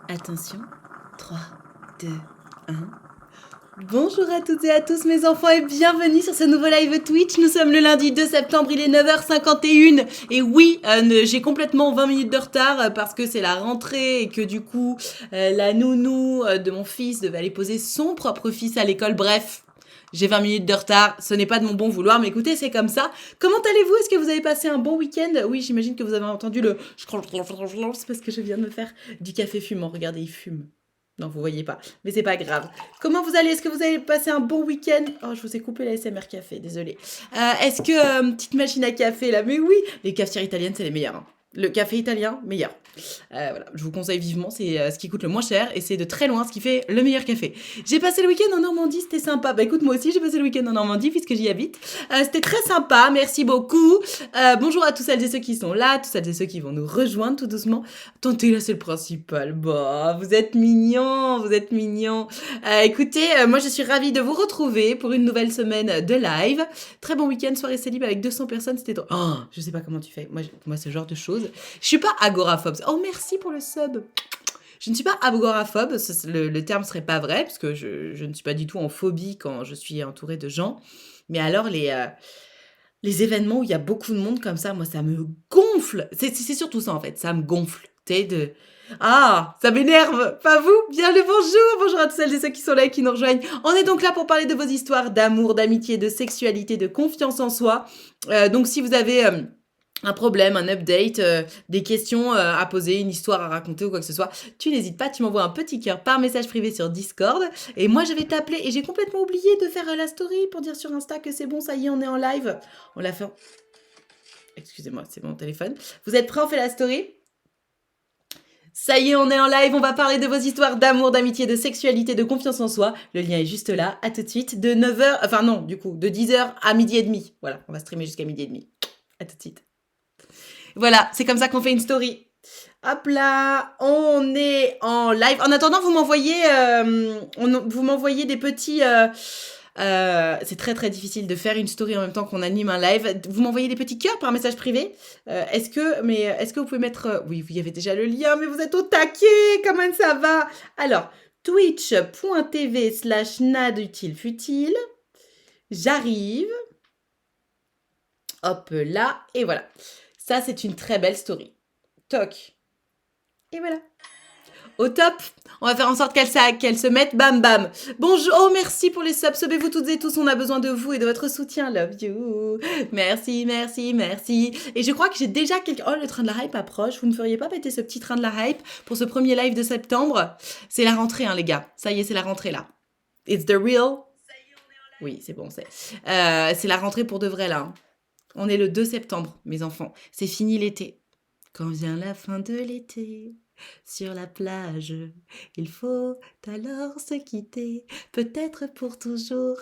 Attention, 3, 2, 1. Bonjour à toutes et à tous mes enfants et bienvenue sur ce nouveau live Twitch. Nous sommes le lundi 2 septembre, il est 9h51 et oui, j'ai complètement 20 minutes de retard parce que c'est la rentrée et que du coup, la nounou de mon fils devait aller poser son propre fils à l'école. Bref, j'ai 20 minutes de retard, ce n'est pas de mon bon vouloir, mais écoutez, c'est comme ça. Comment allez-vous? Est-ce que vous avez passé un bon week-end? Oui, j'imagine que vous avez entendu le... C'est parce que je viens de me faire du café fumant. Regardez, il fume. Non, vous voyez pas, mais c'est pas grave. Comment vous allez? Est-ce que vous avez passé un bon week-end? Oh, je vous ai coupé la SMR café, désolé. Est-ce que petite machine à café là? Mais oui, les cafetières italiennes, c'est les meilleurs. Hein. Le café italien, meilleur. Voilà, je vous conseille vivement, c'est ce qui coûte le moins cher et c'est de très loin ce qui fait le meilleur café. J'ai passé le week-end en Normandie, c'était sympa. Bah écoute, moi aussi j'ai passé le week-end en Normandie puisque j'y habite. C'était très sympa, merci beaucoup. Bonjour à tous celles et ceux qui sont là, tous celles et ceux qui vont nous rejoindre tout doucement. Tentez, là c'est le principal. Bah, vous êtes mignons, vous êtes mignons. Écoutez, moi je suis ravie de vous retrouver pour une nouvelle semaine de live. Très bon week-end, soirée célib avec 200 personnes, c'était drôle. Oh, je sais pas comment tu fais. Moi ce genre de choses. Je suis pas agoraphobe. Oh, merci pour le sub. Je ne suis pas agoraphobe, le terme serait pas vrai, parce que je ne suis pas du tout en phobie quand je suis entourée de gens. Mais alors, les événements où il y a beaucoup de monde comme ça, moi, ça me gonfle. C'est surtout ça, en fait. Ça me gonfle. Tu sais, de... Ah, ça m'énerve, pas vous? Bien le bonjour, bonjour à toutes celles et ceux qui sont là et qui nous rejoignent. On est donc là pour parler de vos histoires d'amour, d'amitié, de sexualité, de confiance en soi. Donc si vous avez... un problème, un update, des questions à poser, une histoire à raconter ou quoi que ce soit, tu n'hésites pas, tu m'envoies un petit cœur par message privé sur Discord et moi je vais t'appeler et j'ai complètement oublié de faire la story pour dire sur Insta que c'est bon, ça y est, on est en live. On l'a fait. Excusez-moi, c'est mon téléphone. Vous êtes prêts, on fait la story? Ça y est, on est en live, on va parler de vos histoires d'amour, d'amitié, de sexualité, de confiance en soi. Le lien est juste là, à tout de suite, de 9h, enfin non, du coup, de 10h à midi et demi. Voilà, on va streamer jusqu'à midi et demi. À tout de suite. Voilà, c'est comme ça qu'on fait une story. Hop là, on est en live. En attendant, vous m'envoyez des petits. C'est très très difficile de faire une story en même temps qu'on anime un live. Vous m'envoyez des petits cœurs par message privé. Est-ce que vous pouvez mettre. Oui, vous y avez déjà le lien, mais vous êtes au taquet. Comment ça va? Alors, twitch.tv/nadutilefutile. J'arrive. Hop là, et voilà. Ça, c'est une très belle story. Toc. Et voilà. Au top. On va faire en sorte qu'elle se mette bam bam. Bonjour, oh merci pour les subs. Subez-vous toutes et tous, on a besoin de vous et de votre soutien. Love you. Merci, merci, merci. Et je crois que j'ai déjà quelqu'un... Oh, le train de la hype approche. Vous ne feriez pas péter ce petit train de la hype pour ce premier live de septembre? C'est la rentrée, hein, les gars. Ça y est, c'est la rentrée, là. It's the real... Oui, c'est bon, c'est la rentrée pour de vrai, là. Hein. On est le 2 septembre, mes enfants. C'est fini l'été. Quand vient la fin de l'été, sur la plage, il faut alors se quitter, peut-être pour toujours.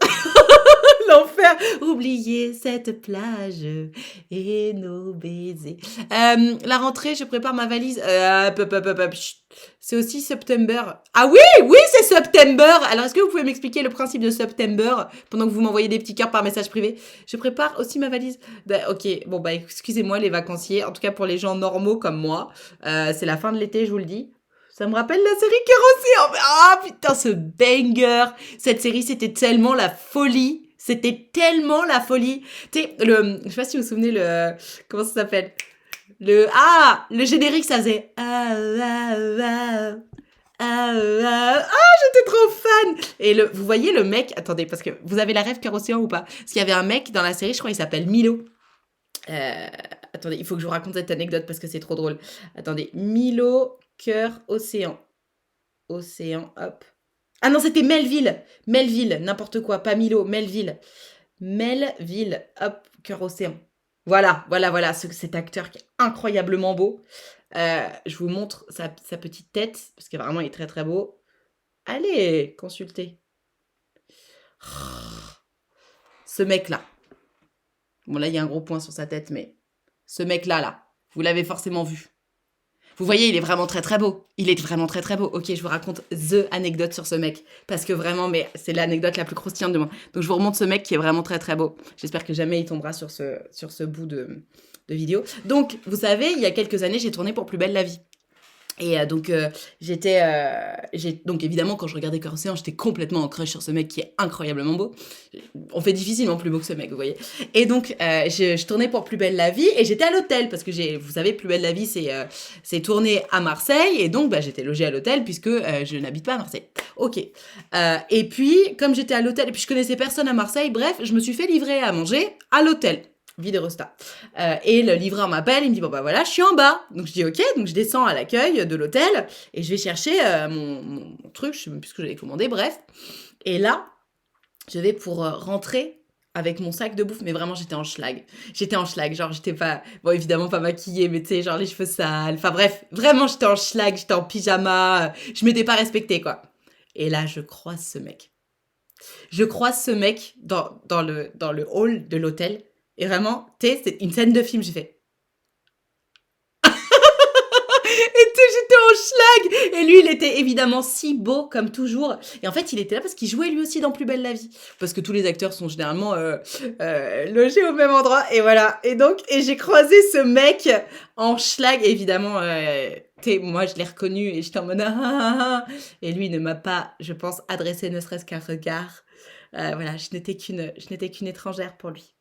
L'enfer, oublier cette plage et nos baisers. La rentrée, je prépare ma valise. C'est aussi September. Ah oui, oui, c'est September. Alors, est-ce que vous pouvez m'expliquer le principe de September pendant que vous m'envoyez des petits cœurs par message privé? Je prépare aussi ma valise. Ok, bon bah excusez-moi les vacanciers. En tout cas pour les gens normaux comme moi, c'est la fin de l'été, je vous le dis. Ça me rappelle la série Cœur Océan. Ah putain, ce banger. Cette série, c'était tellement la folie. C'était tellement la folie. Tu sais, je sais pas si vous vous souvenez comment ça s'appelle? Le générique, ça faisait j'étais trop fan. Et vous voyez le mec, attendez, parce que vous avez la rêve Cœur Océan ou pas? Parce qu'il y avait un mec dans la série, je crois, il s'appelle Milo. Attendez, il faut que je vous raconte cette anecdote parce que c'est trop drôle. Attendez, Milo, Cœur Océan. Océan, hop. Ah non, c'était Melville. Melville, n'importe quoi, pas Milo, Melville. Melville, hop, Cœur Océan. Voilà, cet acteur qui est incroyablement beau. Je vous montre sa petite tête, parce que vraiment, il est très très beau. Allez, consultez. Ce mec-là. Bon, là, il y a un gros point sur sa tête, mais ce mec-là, vous l'avez forcément vu. Vous voyez, il est vraiment très très beau. Il est vraiment très très beau. Ok, je vous raconte the anecdote sur ce mec. Parce que vraiment, mais c'est l'anecdote la plus croustillante de moi. Donc je vous remonte ce mec qui est vraiment très très beau. J'espère que jamais il tombera sur ce bout de vidéo. Donc, vous savez, il y a quelques années, j'ai tourné pour Plus belle la vie. Et donc évidemment, quand je regardais Cœur Océan, j'étais complètement en crush sur ce mec qui est incroyablement beau. On fait difficilement plus beau que ce mec, vous voyez. Et donc, je tournais pour Plus belle la vie et j'étais à l'hôtel parce que vous savez, Plus belle la vie, c'est tourné à Marseille et donc j'étais logée à l'hôtel puisque je n'habite pas à Marseille. Ok. Et puis, comme j'étais à l'hôtel et puis je connaissais personne à Marseille, bref, je me suis fait livrer à manger à l'hôtel. Vie de Rosta. Et le livreur m'appelle, il me dit bon bah voilà, je suis en bas. Donc je dis ok, donc je descends à l'accueil de l'hôtel et je vais chercher mon truc, je sais même plus ce que j'avais commandé, bref. Et là, je vais pour rentrer avec mon sac de bouffe, mais vraiment j'étais en schlag. J'étais en schlag, genre j'étais pas, bon évidemment pas maquillée, mais tu sais, genre les cheveux sales, enfin bref, vraiment j'étais en schlag, j'étais en pyjama, je m'étais pas respectée quoi. Et là je croise ce mec. Je croise ce mec dans le hall de l'hôtel. Et vraiment, tu sais, c'est une scène de film, j'ai fait. Et j'étais en schlag. Et lui, il était évidemment si beau, comme toujours. Et en fait, il était là parce qu'il jouait lui aussi dans Plus belle la vie. Parce que tous les acteurs sont généralement logés au même endroit. Et voilà. Et j'ai croisé ce mec en schlag. Et évidemment, moi, je l'ai reconnu et j'étais en mode ah. Et lui ne m'a pas, je pense, adressé ne serait-ce qu'un regard. Voilà, je n'étais qu'une étrangère pour lui.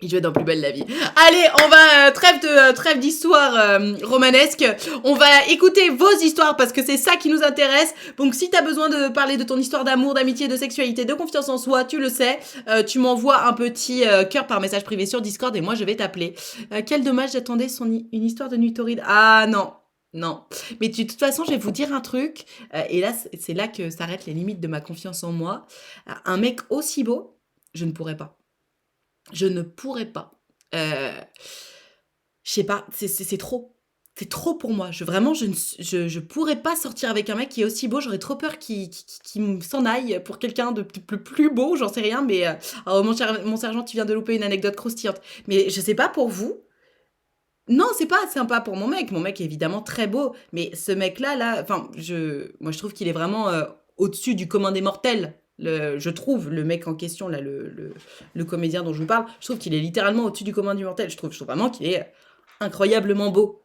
Il jouait dans Plus belle la vie. Allez, on va trêve d'histoire romanesque. On va écouter vos histoires parce que c'est ça qui nous intéresse. Donc si t'as besoin de parler de ton histoire d'amour, d'amitié, de sexualité, de confiance en soi, tu le sais, tu m'envoies un petit cœur par message privé sur Discord et moi je vais t'appeler. Quel dommage, j'attendais une histoire de nuit torride. Ah non. Non, mais de toute façon, je vais vous dire un truc, et là, c'est là que s'arrêtent les limites de ma confiance en moi. Un mec aussi beau, je ne pourrais pas. Je ne pourrais pas. Je sais pas, c'est trop. C'est trop pour moi. Vraiment, je pourrais pas sortir avec un mec qui est aussi beau. J'aurais trop peur qu'il s'en aille pour quelqu'un de plus beau, j'en sais rien. Mais oh, mon sergent, tu viens de louper une anecdote croustillante. Mais je sais pas pour vous. Non, c'est pas sympa pour mon mec. Mon mec est évidemment très beau. Mais ce mec-là, enfin, moi, je trouve qu'il est vraiment au-dessus du commun des mortels. Je trouve le mec en question, là, le comédien dont je vous parle, je trouve qu'il est littéralement au-dessus du commun du mortel. Je trouve vraiment qu'il est incroyablement beau.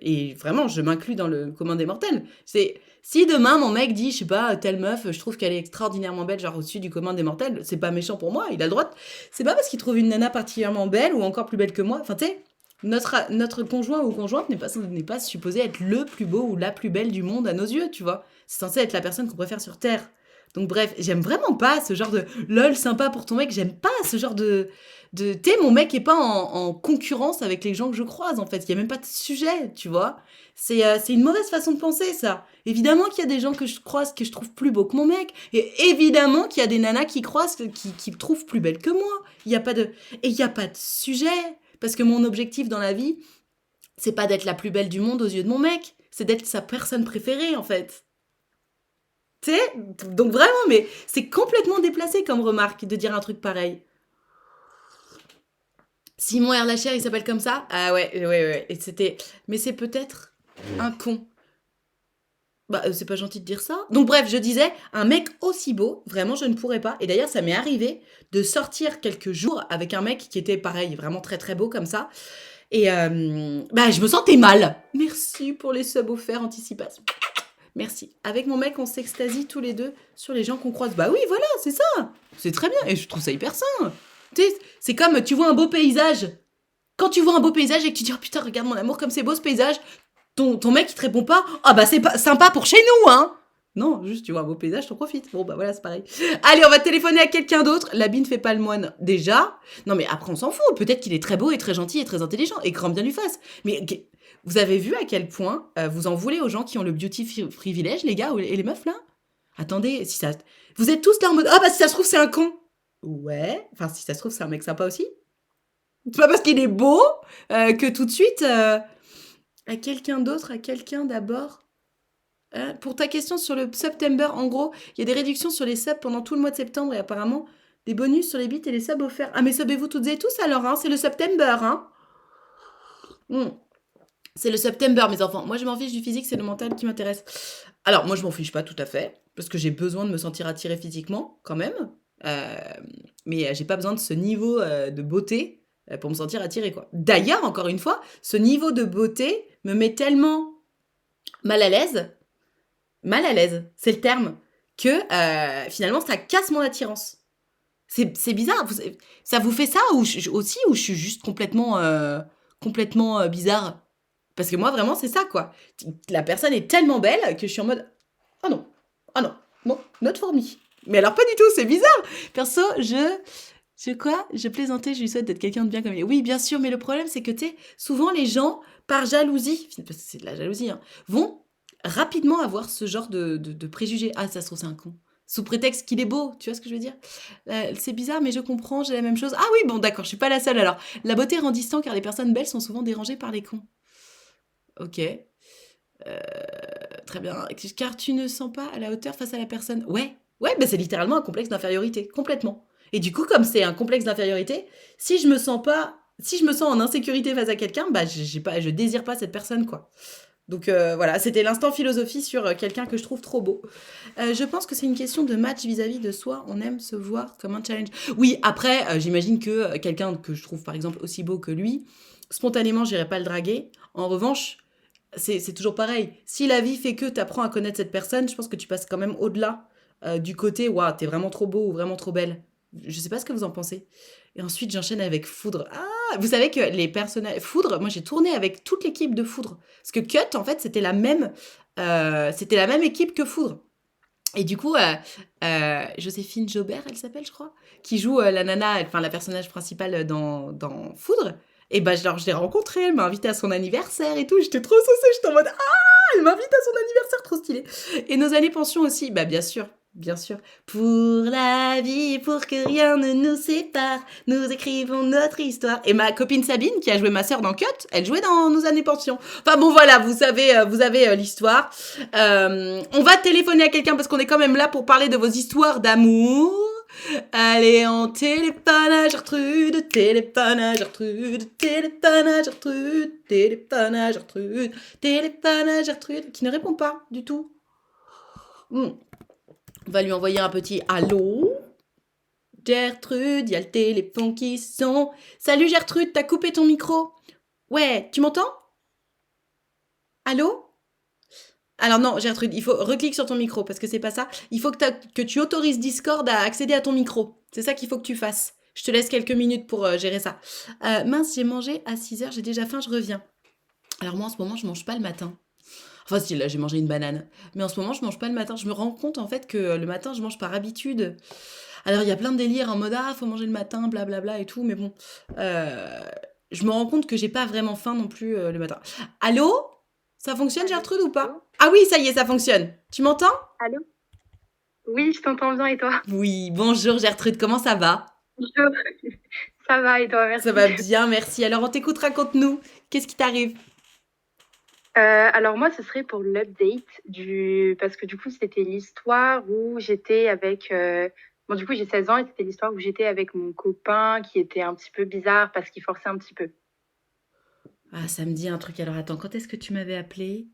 Et vraiment, je m'inclus dans le commun des mortels. Si demain mon mec dit, je sais pas, telle meuf, je trouve qu'elle est extraordinairement belle, genre au-dessus du commun des mortels, c'est pas méchant pour moi, il a le droit. C'est pas parce qu'il trouve une nana particulièrement belle ou encore plus belle que moi. Enfin, tu sais, notre conjoint ou conjointe n'est pas supposé être le plus beau ou la plus belle du monde à nos yeux, tu vois. C'est censé être la personne qu'on préfère sur Terre. Donc bref, j'aime vraiment pas ce genre de lol sympa pour ton mec, j'aime pas ce genre tu sais, mon mec est pas en concurrence avec les gens que je croise en fait, il y a même pas de sujet, tu vois. C'est une mauvaise façon de penser ça. Évidemment qu'il y a des gens que je croise que je trouve plus beaux que mon mec et évidemment qu'il y a des nanas qui croisent qui me trouvent plus belle que moi. Il y a pas de et il y a pas de sujet parce que mon objectif dans la vie, c'est pas d'être la plus belle du monde aux yeux de mon mec, c'est d'être sa personne préférée en fait. Tu sais, donc vraiment, mais c'est complètement déplacé comme remarque de dire un truc pareil. Simon Erlacher, il s'appelle comme ça? Ah ouais, ouais, ouais. Et c'était. Mais c'est peut-être un con. Bah, c'est pas gentil de dire ça. Donc, bref, je disais, un mec aussi beau, vraiment, je ne pourrais pas. Et d'ailleurs, ça m'est arrivé de sortir quelques jours avec un mec qui était pareil, vraiment très très beau comme ça. Et je me sentais mal. Merci pour les subs offerts, anticipation. Merci. Avec mon mec, on s'extasie tous les deux sur les gens qu'on croise. Bah oui, voilà, c'est ça. C'est très bien. Et je trouve ça hyper sain. Tu sais, c'est comme tu vois un beau paysage. Quand tu vois un beau paysage et que tu dis, oh putain, regarde mon amour, comme c'est beau ce paysage, ton mec, il te répond pas, ah bah c'est pas sympa pour chez nous, hein. Non, juste tu vois un beau paysage, t'en profites. Bon bah voilà, c'est pareil. Allez, on va téléphoner à quelqu'un d'autre. L'habit ne fait pas le moine, déjà. Non mais après, on s'en fout. Peut-être qu'il est très beau et très gentil et très intelligent. Et grand bien lui fasse. Mais vous avez vu à quel point vous en voulez aux gens qui ont le beauty privilège, les gars et les meufs, là? Attendez, si ça... Vous êtes tous là en mode, ah bah si ça se trouve, c'est un con. Ouais, enfin si ça se trouve, c'est un mec sympa aussi. C'est pas parce qu'il est beau que tout de suite... à quelqu'un d'autre, à quelqu'un d'abord. Pour ta question sur le September, en gros, il y a des réductions sur les subs pendant tout le mois de septembre et apparemment des bonus sur les bits et les subs offerts. Ah mais subez-vous toutes et tous alors, hein, c'est le September, hein. C'est le September, mes enfants. Moi, je m'en fiche du physique, c'est le mental qui m'intéresse. Alors, moi, je m'en fiche pas tout à fait, parce que j'ai besoin de me sentir attirée physiquement, quand même. Mais j'ai pas besoin de ce niveau de beauté pour me sentir attirée, quoi. D'ailleurs, encore une fois, ce niveau de beauté me met tellement mal à l'aise, c'est le terme, que finalement, ça casse mon attirance. C'est bizarre. Ça vous fait ça aussi ou je suis juste complètement bizarre? Parce que moi, vraiment, c'est ça, quoi. La personne est tellement belle que je suis en mode ah non, ah non, non, not for me. Mais alors, pas du tout, c'est bizarre. Perso, je plaisantais, je lui souhaite d'être quelqu'un de bien comme lui. Oui, bien sûr, mais le problème, c'est que, tu sais, souvent les gens, par jalousie, parce que c'est de la jalousie, hein, vont rapidement avoir ce genre de préjugés. Ah, ça se trouve, c'est un con. Sous prétexte qu'il est beau, tu vois ce que je veux dire? C'est bizarre, mais je comprends, j'ai la même chose. Ah oui, bon, d'accord, je suis pas la seule alors. La beauté rend distant car les personnes belles sont souvent dérangées par les cons. Ok, très bien. Car tu ne sens pas à la hauteur face à la personne. Ouais, ouais, bah c'est littéralement un complexe d'infériorité, complètement. Et du coup, comme c'est un complexe d'infériorité, si je me sens en insécurité face à quelqu'un, bah je désire pas cette personne, quoi. Donc voilà, c'était l'instant philosophie sur quelqu'un que je trouve trop beau. Je pense que c'est une question de match vis-à-vis de soi. On aime se voir comme un challenge. Oui, après, j'imagine que quelqu'un que je trouve par exemple aussi beau que lui, spontanément, j'irai pas le draguer. En revanche, c'est toujours pareil. Si la vie fait que tu apprends à connaître cette personne, je pense que tu passes quand même au-delà du côté, waouh, t'es vraiment trop beau ou vraiment trop belle. Je sais pas ce que vous en pensez. Et ensuite, j'enchaîne avec Foudre. Ah, vous savez que les personnages. Foudre, moi j'ai tourné avec toute l'équipe de Foudre. Parce que Cut, en fait, c'était la même équipe que Foudre. Et du coup, Joséphine Jobert, elle s'appelle, je crois, qui joue la nana, enfin la personnage principale dans Foudre. Et bah, genre, je l'ai rencontrée, elle m'a invité à son anniversaire et tout. J'étais trop saucée, j'étais en mode ah, elle m'invite à son anniversaire, trop stylé. Et nos années pension aussi, bah bien sûr. Bien sûr. Pour la vie, pour que rien ne nous sépare, nous écrivons notre histoire. Et ma copine Sabine, qui a joué ma sœur dans Cut, elle jouait dans Nos années pension. Enfin bon, voilà, vous avez l'histoire. On va téléphoner à quelqu'un parce qu'on est quand même là pour parler de vos histoires d'amour. Allez, on téléphone à Gertrude, téléphone à Gertrude, téléphone à Gertrude, téléphone à Gertrude, téléphone à Gertrude, qui ne répond pas du tout. On va lui envoyer un petit allô. Gertrude, il y a le téléphone qui sonne. Salut Gertrude, t'as coupé ton micro. Ouais, tu m'entends? Allô? Alors non, Gertrude, il faut reclique sur ton micro parce que c'est pas ça. Il faut que tu autorises Discord à accéder à ton micro. C'est ça qu'il faut que tu fasses. Je te laisse quelques minutes pour gérer ça. Mince, j'ai mangé à 6h, j'ai déjà faim, je reviens. Alors moi en ce moment, je mange pas le matin. Enfin si, là j'ai mangé une banane. Mais en ce moment, je mange pas le matin. Je me rends compte en fait que le matin, je mange par habitude. Alors il y a plein de délires en mode ah, faut manger le matin, blablabla et tout. Mais bon, je me rends compte que j'ai pas vraiment faim non plus le matin. Allô? Ça fonctionne Gertrude ou pas? Ah oui, ça y est, ça fonctionne. Tu m'entends? Allô? Oui, je t'entends bien et toi? Oui, bonjour Gertrude, comment ça va? Bonjour. Ça va et toi? Ça Merci. va bien, merci. Alors on t'écoute, raconte-nous. Qu'est-ce qui t'arrive? Alors moi, ce serait pour l'update parce que du coup, c'était l'histoire où j'étais avec... Bon, du coup, j'ai 16 ans et c'était l'histoire où j'étais avec mon copain qui était un petit peu bizarre parce qu'il forçait un petit peu. Ah, ça me dit un truc. Alors attends, quand est-ce que tu m'avais appelé?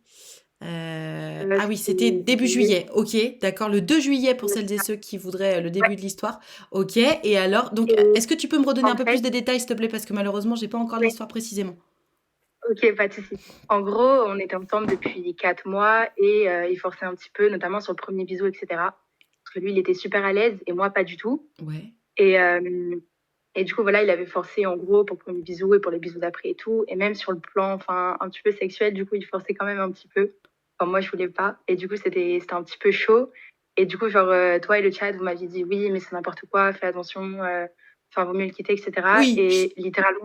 Ah oui, C'était c'était début juillet. juillet. Ok, d'accord. Le 2 juillet pour celles et ceux qui voudraient le Ouais. début de l'histoire. Ok, et alors, donc, Et est-ce que tu peux me redonner un en peu plus fait, de détails, s'il te plaît, parce que malheureusement, j'ai pas encore ouais, l'histoire précisément. ok, pas de souci. En gros, on était ensemble depuis 4 mois et il forçait un petit peu, notamment sur le premier bisou, etc. Parce que lui, il était super à l'aise et moi, pas du tout. Ouais. Et, et du coup, voilà, il avait forcé en gros pour le premier bisou et pour les bisous d'après et tout. Et même sur le plan, enfin, un petit peu sexuel, du coup, il forçait quand même un petit peu. Enfin, moi, je voulais pas. Et du coup, c'était un petit peu chaud. Et du coup, genre, toi et le chat, vous m'aviez dit oui, mais c'est n'importe quoi, fais attention, enfin, vaut mieux le quitter, etc. Oui, Et littéralement,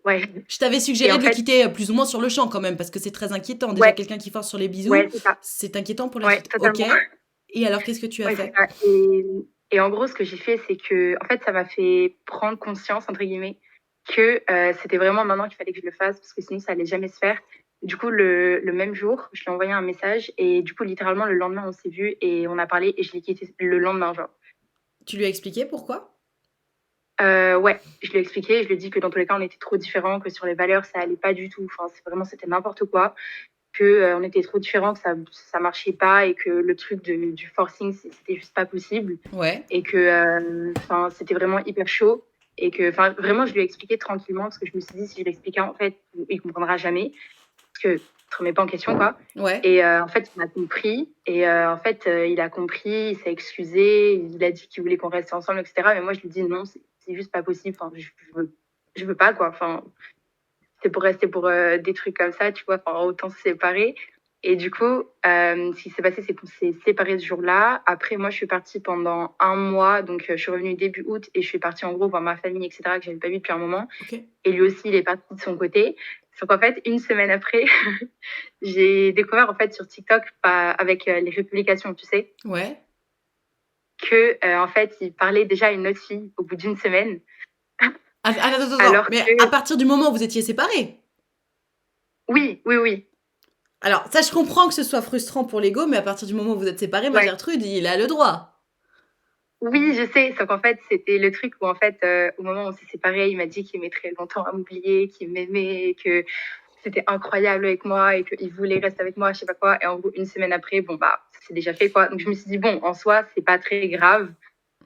ouais. je t'avais Et suggéré en de le fait, quitter plus ou moins sur le champ quand même, parce que c'est très inquiétant. Déjà, ouais, quelqu'un qui force sur les bisous, ouais, c'est ça. c'est inquiétant pour la Ouais, suite. Ok. totalement. Et alors, qu'est-ce que tu as Ouais, c'est fait? ça. Et en gros, ce que j'ai fait, c'est que, en fait, ça m'a fait prendre conscience, entre guillemets, que c'était vraiment maintenant qu'il fallait que je le fasse, parce que sinon, ça allait jamais se faire. Du coup, le même jour, je lui ai envoyé un message, et du coup, littéralement, le lendemain, on s'est vu, et on a parlé, et je l'ai quitté le lendemain, genre. Tu lui as expliqué pourquoi? Ouais, je lui ai expliqué, je lui ai dit que dans tous les cas, on était trop différents, que sur les valeurs, ça allait pas du tout. Enfin, c'était n'importe quoi, que on était trop différents, que ça marchait pas, et que le truc du forcing, c'était juste pas possible. Ouais. Et que enfin c'était vraiment hyper chaud et que, enfin, vraiment, je lui ai expliqué tranquillement parce que je me suis dit, si je l'expliquais, en fait, il comprendra jamais parce que je te remets pas en question, quoi. Ouais. Et en fait, il m'a compris. Et en fait, il a compris, il s'est excusé, il a dit qu'il voulait qu'on reste ensemble, etc. Mais moi, je lui dis non, c'est juste pas possible. Enfin, je veux pas, quoi. Enfin, c'est pour rester pour des trucs comme ça, tu vois. Enfin, autant se séparer. Et du coup, ce qui s'est passé, c'est qu'on s'est séparés ce jour-là. Après, moi, je suis partie pendant un mois. Donc, je suis revenue début août et je suis partie en gros voir ma famille, etc., que j'avais pas vu depuis un moment. Ok. Et lui aussi, il est parti de son côté. Donc, en fait, une semaine après, j'ai découvert, en fait, sur TikTok, avec les publications, tu sais, Ouais. que, en fait, il parlait déjà à une autre fille au bout d'une semaine. Attends. Alors Mais à que, partir du moment où vous étiez séparés. oui, oui, oui. Alors, ça, je comprends que ce soit frustrant pour l'ego, mais à partir du moment où vous êtes séparés, moi, Ouais. Gertrude, il a le droit. Oui, je sais. Sauf qu'en fait, c'était le truc où, en fait, au moment où on s'est séparés, il m'a dit qu'il mettrait longtemps à m'oublier, qu'il m'aimait, que c'était incroyable avec moi et qu'il voulait rester avec moi, je sais pas quoi. Et en gros, une semaine après, bon, bah, ça s'est déjà fait, quoi. Donc, je me suis dit, bon, en soi, c'est pas très grave.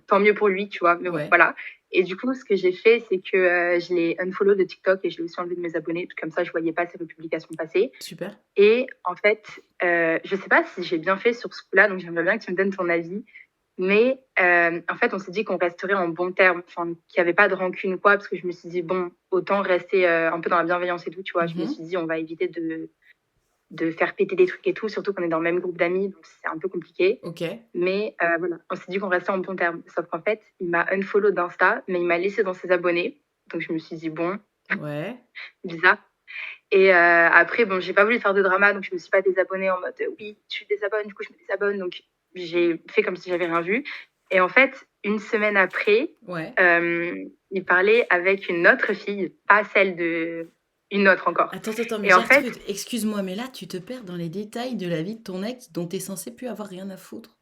Tant mieux pour lui, tu vois. Mais bon, Ouais. voilà. Et du coup, ce que j'ai fait, c'est que je l'ai unfollow de TikTok et je l'ai aussi enlevé de mes abonnés. Comme ça, je voyais pas ses publications passer. Super. Et en fait, je sais pas si j'ai bien fait sur ce coup-là, donc j'aimerais bien que tu me donnes ton avis. Mais en fait, on s'est dit qu'on resterait en bons termes, enfin, qu'il n'y avait pas de rancune ou quoi, parce que je me suis dit, bon, autant rester un peu dans la bienveillance et tout, tu vois. Je me suis dit, on va éviter de faire péter des trucs et tout, surtout qu'on est dans le même groupe d'amis, donc c'est un peu compliqué. Ok. Mais voilà, on s'est dit qu'on restait en bons termes. Sauf qu'en fait, il m'a unfollow d'Insta, mais il m'a laissé dans ses abonnés. Donc je me suis dit, bon, Ouais. bizarre. Et après, bon, j'ai pas voulu faire de drama, donc je me suis pas désabonnée en mode oui, tu désabonnes, du coup je me désabonne. Donc j'ai fait comme si j'avais rien vu. Et en fait, une semaine après, Ouais. il parlait avec une autre fille, pas celle de une autre encore. Attends, mais Et en fait, Gertrude, excuse-moi, mais là, tu te perds dans les détails de la vie de ton ex dont t'es censé plus avoir rien à foutre.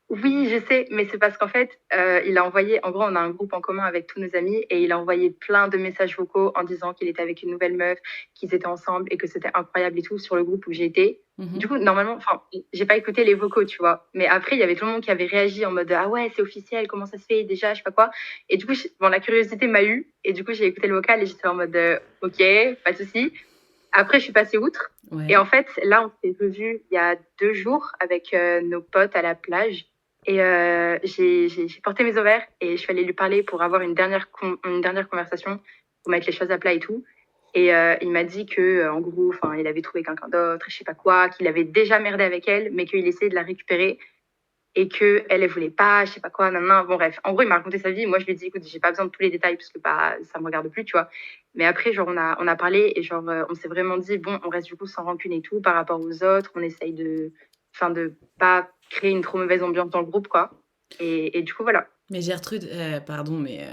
oui, je sais, mais c'est parce qu'en fait, il a envoyé, en gros, on a un groupe en commun avec tous nos amis et il a envoyé plein de messages vocaux en disant qu'il était avec une nouvelle meuf, qu'ils étaient ensemble et que c'était incroyable et tout sur le groupe où j'étais. Du coup, normalement, enfin, j'ai pas écouté les vocaux, tu vois. Mais après, il y avait tout le monde qui avait réagi en mode ah ouais, c'est officiel, comment ça se fait déjà, je sais pas quoi. Et du coup, bon, la curiosité m'a eu et du coup, j'ai écouté le vocal et j'étais en mode ok, pas de souci. Après, je suis passée outre. Ouais. Et en fait, là, on s'est revus il y a 2 jours avec nos potes à la plage. Et j'ai porté mes ovaires et je suis allée lui parler pour avoir une dernière conversation, pour mettre les choses à plat et tout. Et il m'a dit que, en gros, enfin, il avait trouvé quelqu'un d'autre, je sais pas quoi, qu'il avait déjà merdé avec elle, mais qu'il essayait de la récupérer et que elle voulait pas, je sais pas quoi, nan, nan. Bon bref, en gros, il m'a raconté sa vie. Moi, je lui ai dit, écoute, j'ai pas besoin de tous les détails parce que bah ça me regarde plus, tu vois. Mais après, genre, on a parlé et genre, on s'est vraiment dit, bon, on reste du coup sans rancune et tout par rapport aux autres. On essaye de pas créer une trop mauvaise ambiance dans le groupe, quoi. Et du coup, voilà. Mais Gertrude, pardon, mais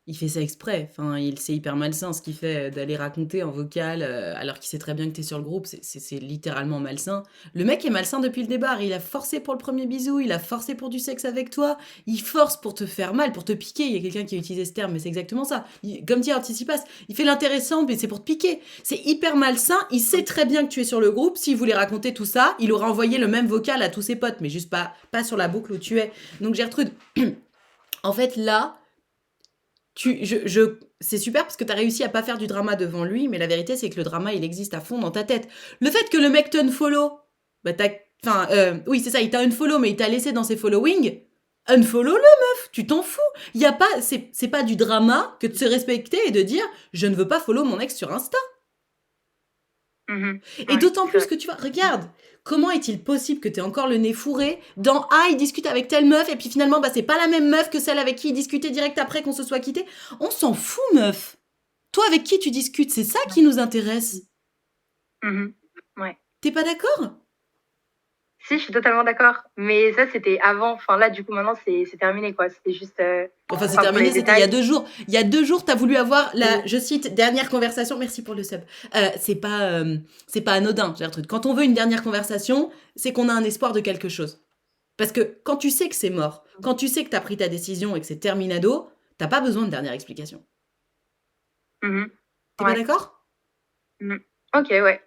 il fait ça exprès. Enfin, c'est hyper malsain ce qu'il fait d'aller raconter en vocal alors qu'il sait très bien que t'es sur le groupe. C'est littéralement malsain. Le mec est malsain depuis le départ. Il a forcé pour le premier bisou, il a forcé pour du sexe avec toi. Il force pour te faire mal, pour te piquer. Il y a quelqu'un qui a utilisé ce terme, mais c'est exactement ça. Comme dit Anticipas, il fait l'intéressant, mais c'est pour te piquer. C'est hyper malsain. Il sait très bien que tu es sur le groupe. S'il voulait raconter tout ça, il aurait envoyé le même vocal à tous ses potes, mais juste pas sur la boucle où tu es. Donc Gertrude, en fait là, c'est super parce que t'as réussi à pas faire du drama devant lui, mais la vérité c'est que le drama il existe à fond dans ta tête. Le fait que le mec te unfollow, bah oui c'est ça, il t'a unfollow mais il t'a laissé dans ses following, unfollow le meuf, tu t'en fous. Y a pas, c'est pas du drama que de se respecter et de dire je ne veux pas follow mon ex sur Insta. Et d'autant plus que tu vois, regarde, comment est-il possible que t'aies encore le nez fourré dans ah il discute avec telle meuf et puis finalement bah c'est pas la même meuf que celle avec qui il discutait direct après qu'on se soit quitté. On s'en fout meuf. Toi avec qui tu discutes, c'est ça qui nous intéresse. Ouais. T'es pas d'accord? Si, je suis totalement d'accord. Mais ça, c'était avant. Enfin, là, du coup, maintenant, c'est terminé, quoi. C'était juste. Enfin, c'est Pour terminé, les c'était il y a détails. 2 jours. Il y a 2 jours, t'as voulu avoir la, je cite, dernière conversation. Merci pour le sub. C'est pas anodin, Gertrude. Quand on veut une dernière conversation, c'est qu'on a un espoir de quelque chose. Parce que quand tu sais que c'est mort, quand tu sais que t'as pris ta décision et que c'est terminado, t'as pas besoin de dernière explication. T'es pas Ouais. d'accord? Ok, ouais.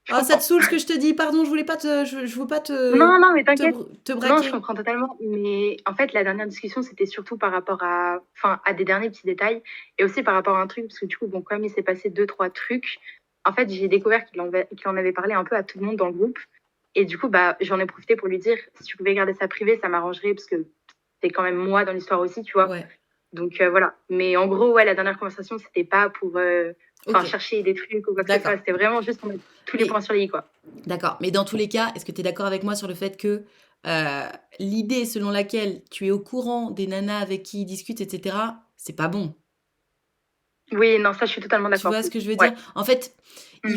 Je Ah, ça comprends. te saoule ce que je te dis, pardon, je voulais pas te, je veux pas Non, non, mais t'inquiète. te Non, je braquer. comprends totalement. Mais en fait, la dernière discussion, c'était surtout par rapport à des derniers petits détails et aussi par rapport à un truc, parce que du coup, bon, comme il s'est passé deux, trois trucs, en fait, j'ai découvert qu'il en avait parlé un peu à tout le monde dans le groupe. Et du coup, bah, j'en ai profité pour lui dire, si tu pouvais garder ça privé, ça m'arrangerait, parce que c'est quand même moi dans l'histoire aussi, tu vois. Ouais, Donc voilà. Mais en gros, ouais, la dernière conversation, c'était pas pour ok, chercher des trucs ou quoi que ce soit. d'accord. C'était vraiment juste pour mettre tous les points Mais sur les i, quoi. d'accord, mais dans tous les cas, est-ce que tu es d'accord avec moi sur le fait que l'idée selon laquelle tu es au courant des nanas avec qui ils discutent, etc., c'est pas bon? Oui, non, ça, je suis totalement Tu d'accord. vois ce que je veux Ouais. dire? En fait, Mhm.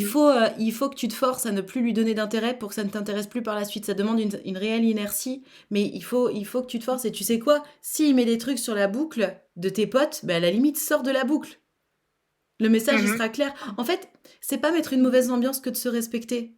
il faut que tu te forces à ne plus lui donner d'intérêt pour que ça ne t'intéresse plus par la suite. Ça demande une réelle inertie, mais il faut que tu te forces. Et tu sais quoi? S'il met des trucs sur la boucle de tes potes, bah, à la limite, sors de la boucle. Le message, il Mhm. sera clair. En fait, c'est pas mettre une mauvaise ambiance que de se respecter.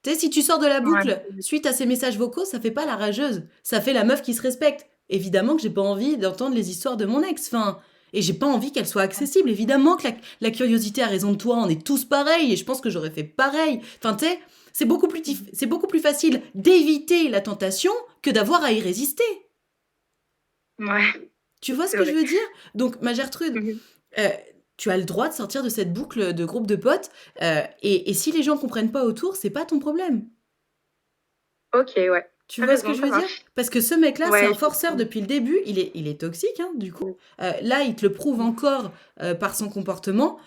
Tu sais, si tu sors de la Ouais. boucle suite à ces messages vocaux, ça fait pas la rageuse. Ça fait la meuf qui se respecte. Évidemment que j'ai pas envie d'entendre les histoires de mon ex. Enfin, et j'ai pas envie qu'elles soient accessibles. Évidemment que la curiosité a raison de toi. On est tous pareils. Et je pense que j'aurais fait pareil. Enfin, tu sais, c'est beaucoup plus facile d'éviter la tentation que d'avoir à y résister. Ouais, Tu vois ce c'est que je vrai. veux dire? Donc, ma Gertrude, Mhm. euh, tu as le droit de sortir de cette boucle de groupe de potes. Et si les gens comprennent pas autour, c'est pas ton problème. Ok, ouais. Tu T'as vois ce que raison, je ça veux dire? marche. Parce que ce mec-là, c'est Ouais, un forceur depuis le début. Il est toxique, hein, du coup. Là, il te le prouve encore par son comportement.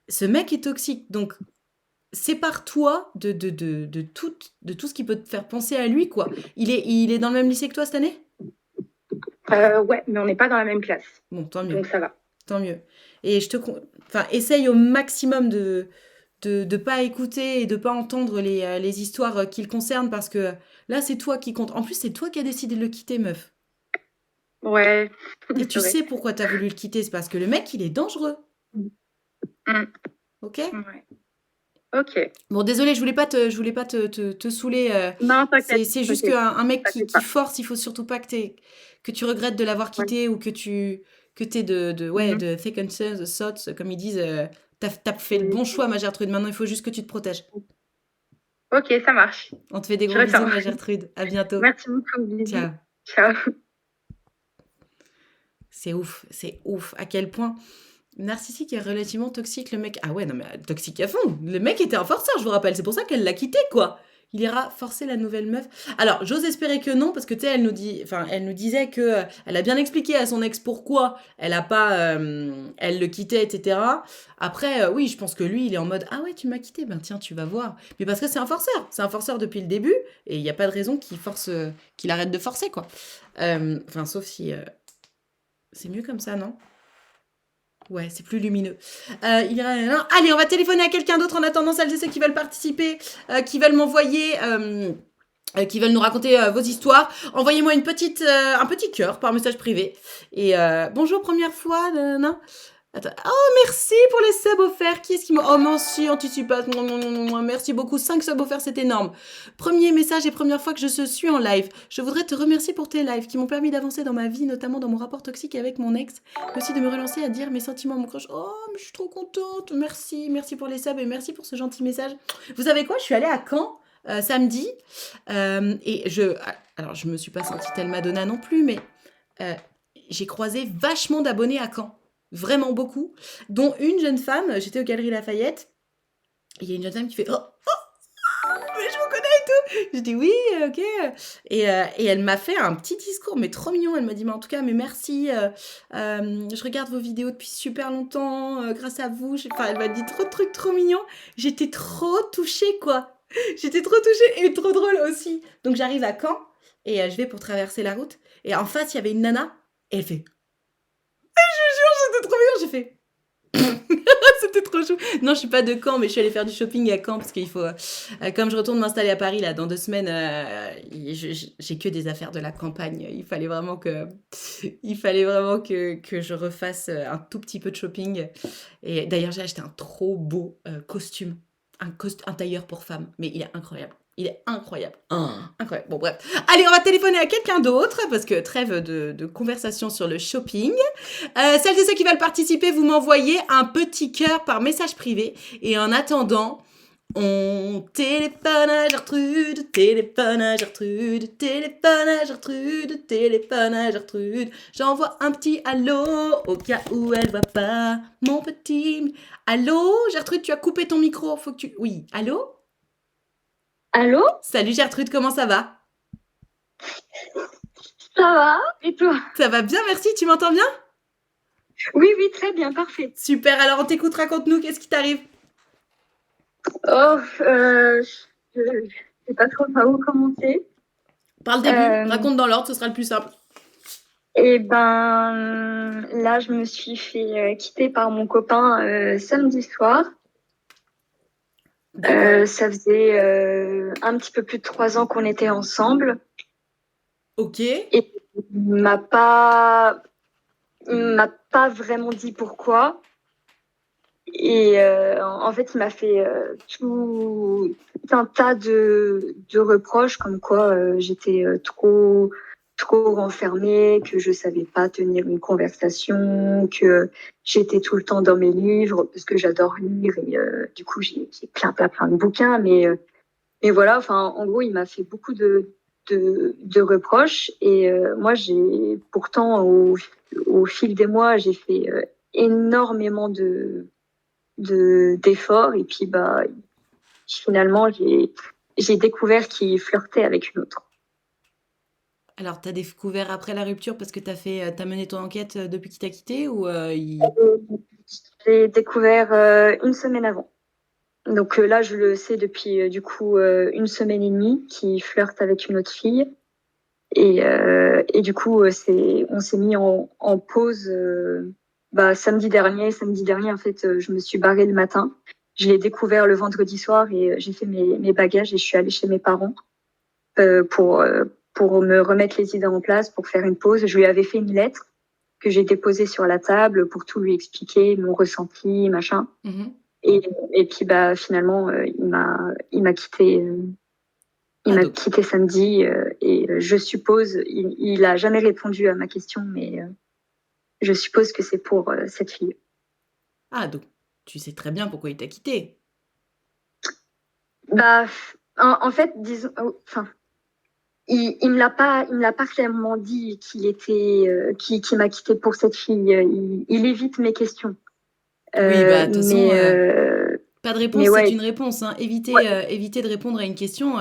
Ce mec est toxique. Donc, sépare-toi de tout ce qui peut te faire penser à lui, quoi. Il est dans le même lycée que toi cette année? ouais, mais on n'est pas dans la même classe. Bon, tant mieux. Donc ça va. Tant mieux. Et enfin, essaye au maximum de pas écouter et de pas entendre les histoires qui le concernent parce que là, c'est toi qui compte. En plus, c'est toi qui as décidé de le quitter, meuf. Ouais, Et c'est tu vrai. sais pourquoi t'as voulu le quitter, c'est parce que le mec, il est dangereux. Mm. Ok? Ouais. Ok. Bon, désolé, je voulais pas te saouler. Non, t'inquiète, C'est juste t'inquiète, qu'un un mec t'inquiète qui pas. force, il faut surtout pas que tu regrettes de l'avoir Ouais. quitté ou que t'aies ouais, Mhm. de second thoughts, comme ils disent. T'as fait le Oui. bon choix, ma Gertrude. Maintenant, il faut juste que tu te protèges. Ok, ça marche. On te fait des Je gros bisous, retiens. ma Gertrude. À bientôt. Merci beaucoup, bisous. Ciao. Ciao. C'est ouf. À quel point narcissique et relativement toxique, le mec. Ah ouais, non mais toxique à fond. Le mec était un forceur, je vous rappelle. C'est pour ça qu'elle l'a quitté, quoi. Il ira forcer la nouvelle meuf. Alors, j'ose espérer que non, parce que tu sais, elle nous disait que elle a bien expliqué à son ex pourquoi elle a pas, elle le quittait, etc. Après, oui, je pense que lui, il est en mode ah ouais, tu m'as quitté, ben tiens, tu vas voir. Mais parce que c'est un forceur depuis le début, et il n'y a pas de raison qu'il arrête de forcer, quoi. Enfin, sauf si c'est mieux comme ça, non? Ouais, c'est plus lumineux. Allez, on va téléphoner à quelqu'un d'autre en attendant celles et ceux qui veulent participer, qui veulent m'envoyer, qui veulent nous raconter vos histoires. Envoyez-moi un petit cœur par message privé. Et bonjour, première fois, nanana. Attends. Oh, merci pour les subs offerts. Qui est-ce qui m'a... Oh, merci, Anticipat. Merci beaucoup. 5 subs offerts, c'est énorme. Premier message et première fois que je suis en live. Je voudrais te remercier pour tes lives qui m'ont permis d'avancer dans ma vie, notamment dans mon rapport toxique avec mon ex, mais aussi de me relancer à dire mes sentiments à mon crush. Oh, mais je suis trop contente. Merci, merci pour les subs et merci pour ce gentil message. Vous savez quoi? Je suis allée à Caen samedi et alors je me suis pas sentie telle Madonna non plus, mais euh, j'ai croisé vachement d'abonnés à Caen. Vraiment beaucoup. Dont une jeune femme, j'étais aux Galeries Lafayette, et il y a une jeune femme qui fait oh, mais je vous connais et tout. Je dis oui, ok. Et elle m'a fait un petit discours, mais trop mignon. Elle m'a dit, mais en tout cas, mais merci. Je regarde vos vidéos depuis super longtemps, grâce à vous. Enfin, elle m'a dit trop de trucs trop mignons. J'étais trop touchée, quoi. J'étais trop touchée et trop drôle aussi. Donc j'arrive à Caen et je vais pour traverser la route. Et en face, il y avait une nana. Et elle fait, c'était trop mignon. J'ai fait, c'était trop chou. Non, je suis pas de Caen, mais je suis allée faire du shopping à Caen parce qu'il faut. Comme je retourne m'installer à Paris là dans 2 semaines, j'ai que des affaires de la campagne. Il fallait vraiment que je refasse un tout petit peu de shopping. Et d'ailleurs, j'ai acheté un trop beau costume, un tailleur pour femme, mais il est incroyable. Il est incroyable. Incroyable. Bon, bref. Allez, on va téléphoner à quelqu'un d'autre parce que trêve de conversation sur le shopping. Celles et ceux qui veulent participer, vous m'envoyez un petit cœur par message privé. Et en attendant, On téléphone à Gertrude, téléphone à Gertrude, téléphone à Gertrude, téléphone à Gertrude. J'envoie un petit allô au cas où elle voit pas mon petit. Allô, Gertrude, tu as coupé ton micro. Faut que tu. Oui, allô. Allô? Salut Gertrude, comment ça va? Ça va? Et toi? Ça va bien, merci. Tu m'entends bien? Oui, oui, très bien, parfait. Super. Alors on t'écoute. Raconte-nous, qu'est-ce qui t'arrive? Oh, je sais pas trop par où commencer. Par le début. Euh, Raconte dans l'ordre, ce sera le plus simple. et ben, là, je me suis fait quitter par mon copain samedi soir. D'accord. Ça faisait un petit peu plus de 3 ans qu'on était ensemble. Ok. Et il m'a pas vraiment dit pourquoi. Et en fait, il m'a fait tout un tas de reproches, comme quoi j'étais trop renfermée, que je savais pas tenir une conversation, que j'étais tout le temps dans mes livres, parce que j'adore lire et du coup j'ai plein de bouquins, mais voilà, enfin en gros il m'a fait beaucoup de reproches et moi j'ai pourtant au fil des mois j'ai fait énormément d'efforts et puis bah finalement j'ai découvert qu'il flirtait avec une autre. Alors, t'as découvert après la rupture parce que t'as mené ton enquête depuis qu'il t'a quitté ou J'ai découvert une semaine avant. Donc là je le sais depuis du coup une semaine et demie qu'il flirte avec une autre fille et du coup on s'est mis en pause bah, samedi dernier en fait je me suis barrée le matin. Je l'ai découvert le vendredi soir et j'ai fait mes bagages et je suis allée chez mes parents euh, pour, euh, pour me remettre les idées en place, pour faire une pause. Je lui avais fait une lettre que j'ai déposée sur la table pour tout lui expliquer, mon ressenti, machin. Mhm. Et, et puis bah finalement il m'a quitté il Ah, m'a donc. quitté samedi et je suppose il a jamais répondu à ma question mais je suppose que c'est pour cette fille. Ah, donc. Tu sais très bien pourquoi il t'a quitté. Bah en fait disons enfin il me l'a pas clairement dit qu'il était qu'il m'a quitté pour cette fille. Il évite mes questions. Oui, bah, Euh, de toute façon, mais pas de mais réponse, c'est ouais, une réponse, hein. ouais. Éviter de répondre à une question,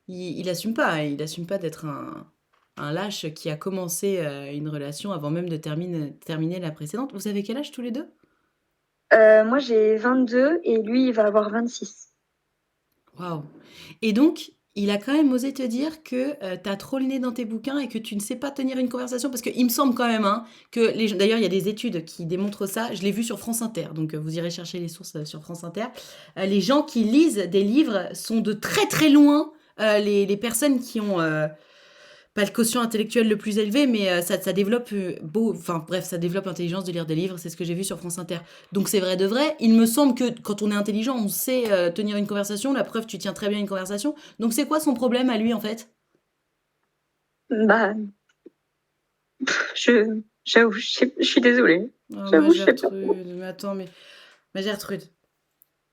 il assume pas. Il assume pas d'être un lâche qui a commencé une relation avant même de terminer la précédente. Vous avez quel âge tous les deux? Moi j'ai 22 et lui il va avoir 26. Waouh! Et donc, il a quand même osé te dire que t'as trop le nez dans tes bouquins et que tu ne sais pas tenir une conversation. Parce qu'il me semble quand même hein, que les gens. D'ailleurs, il y a des études qui démontrent ça. Je l'ai vu sur France Inter. Donc, vous irez chercher les sources sur France Inter. Les gens qui lisent des livres sont de très très loin les personnes qui ont pas le quotient intellectuel le plus élevé, mais ça développe enfin bref, ça développe l'intelligence de lire des livres, c'est ce que j'ai vu sur France Inter. Donc c'est vrai de vrai, il me semble que quand on est intelligent, on sait tenir une conversation, la preuve, tu tiens très bien une conversation. Donc c'est quoi son problème à lui en fait? Bah j'avoue je suis désolée. Oh ma J'avoue je sais pas. Gertrude, mais attends, mais ma Gertrude,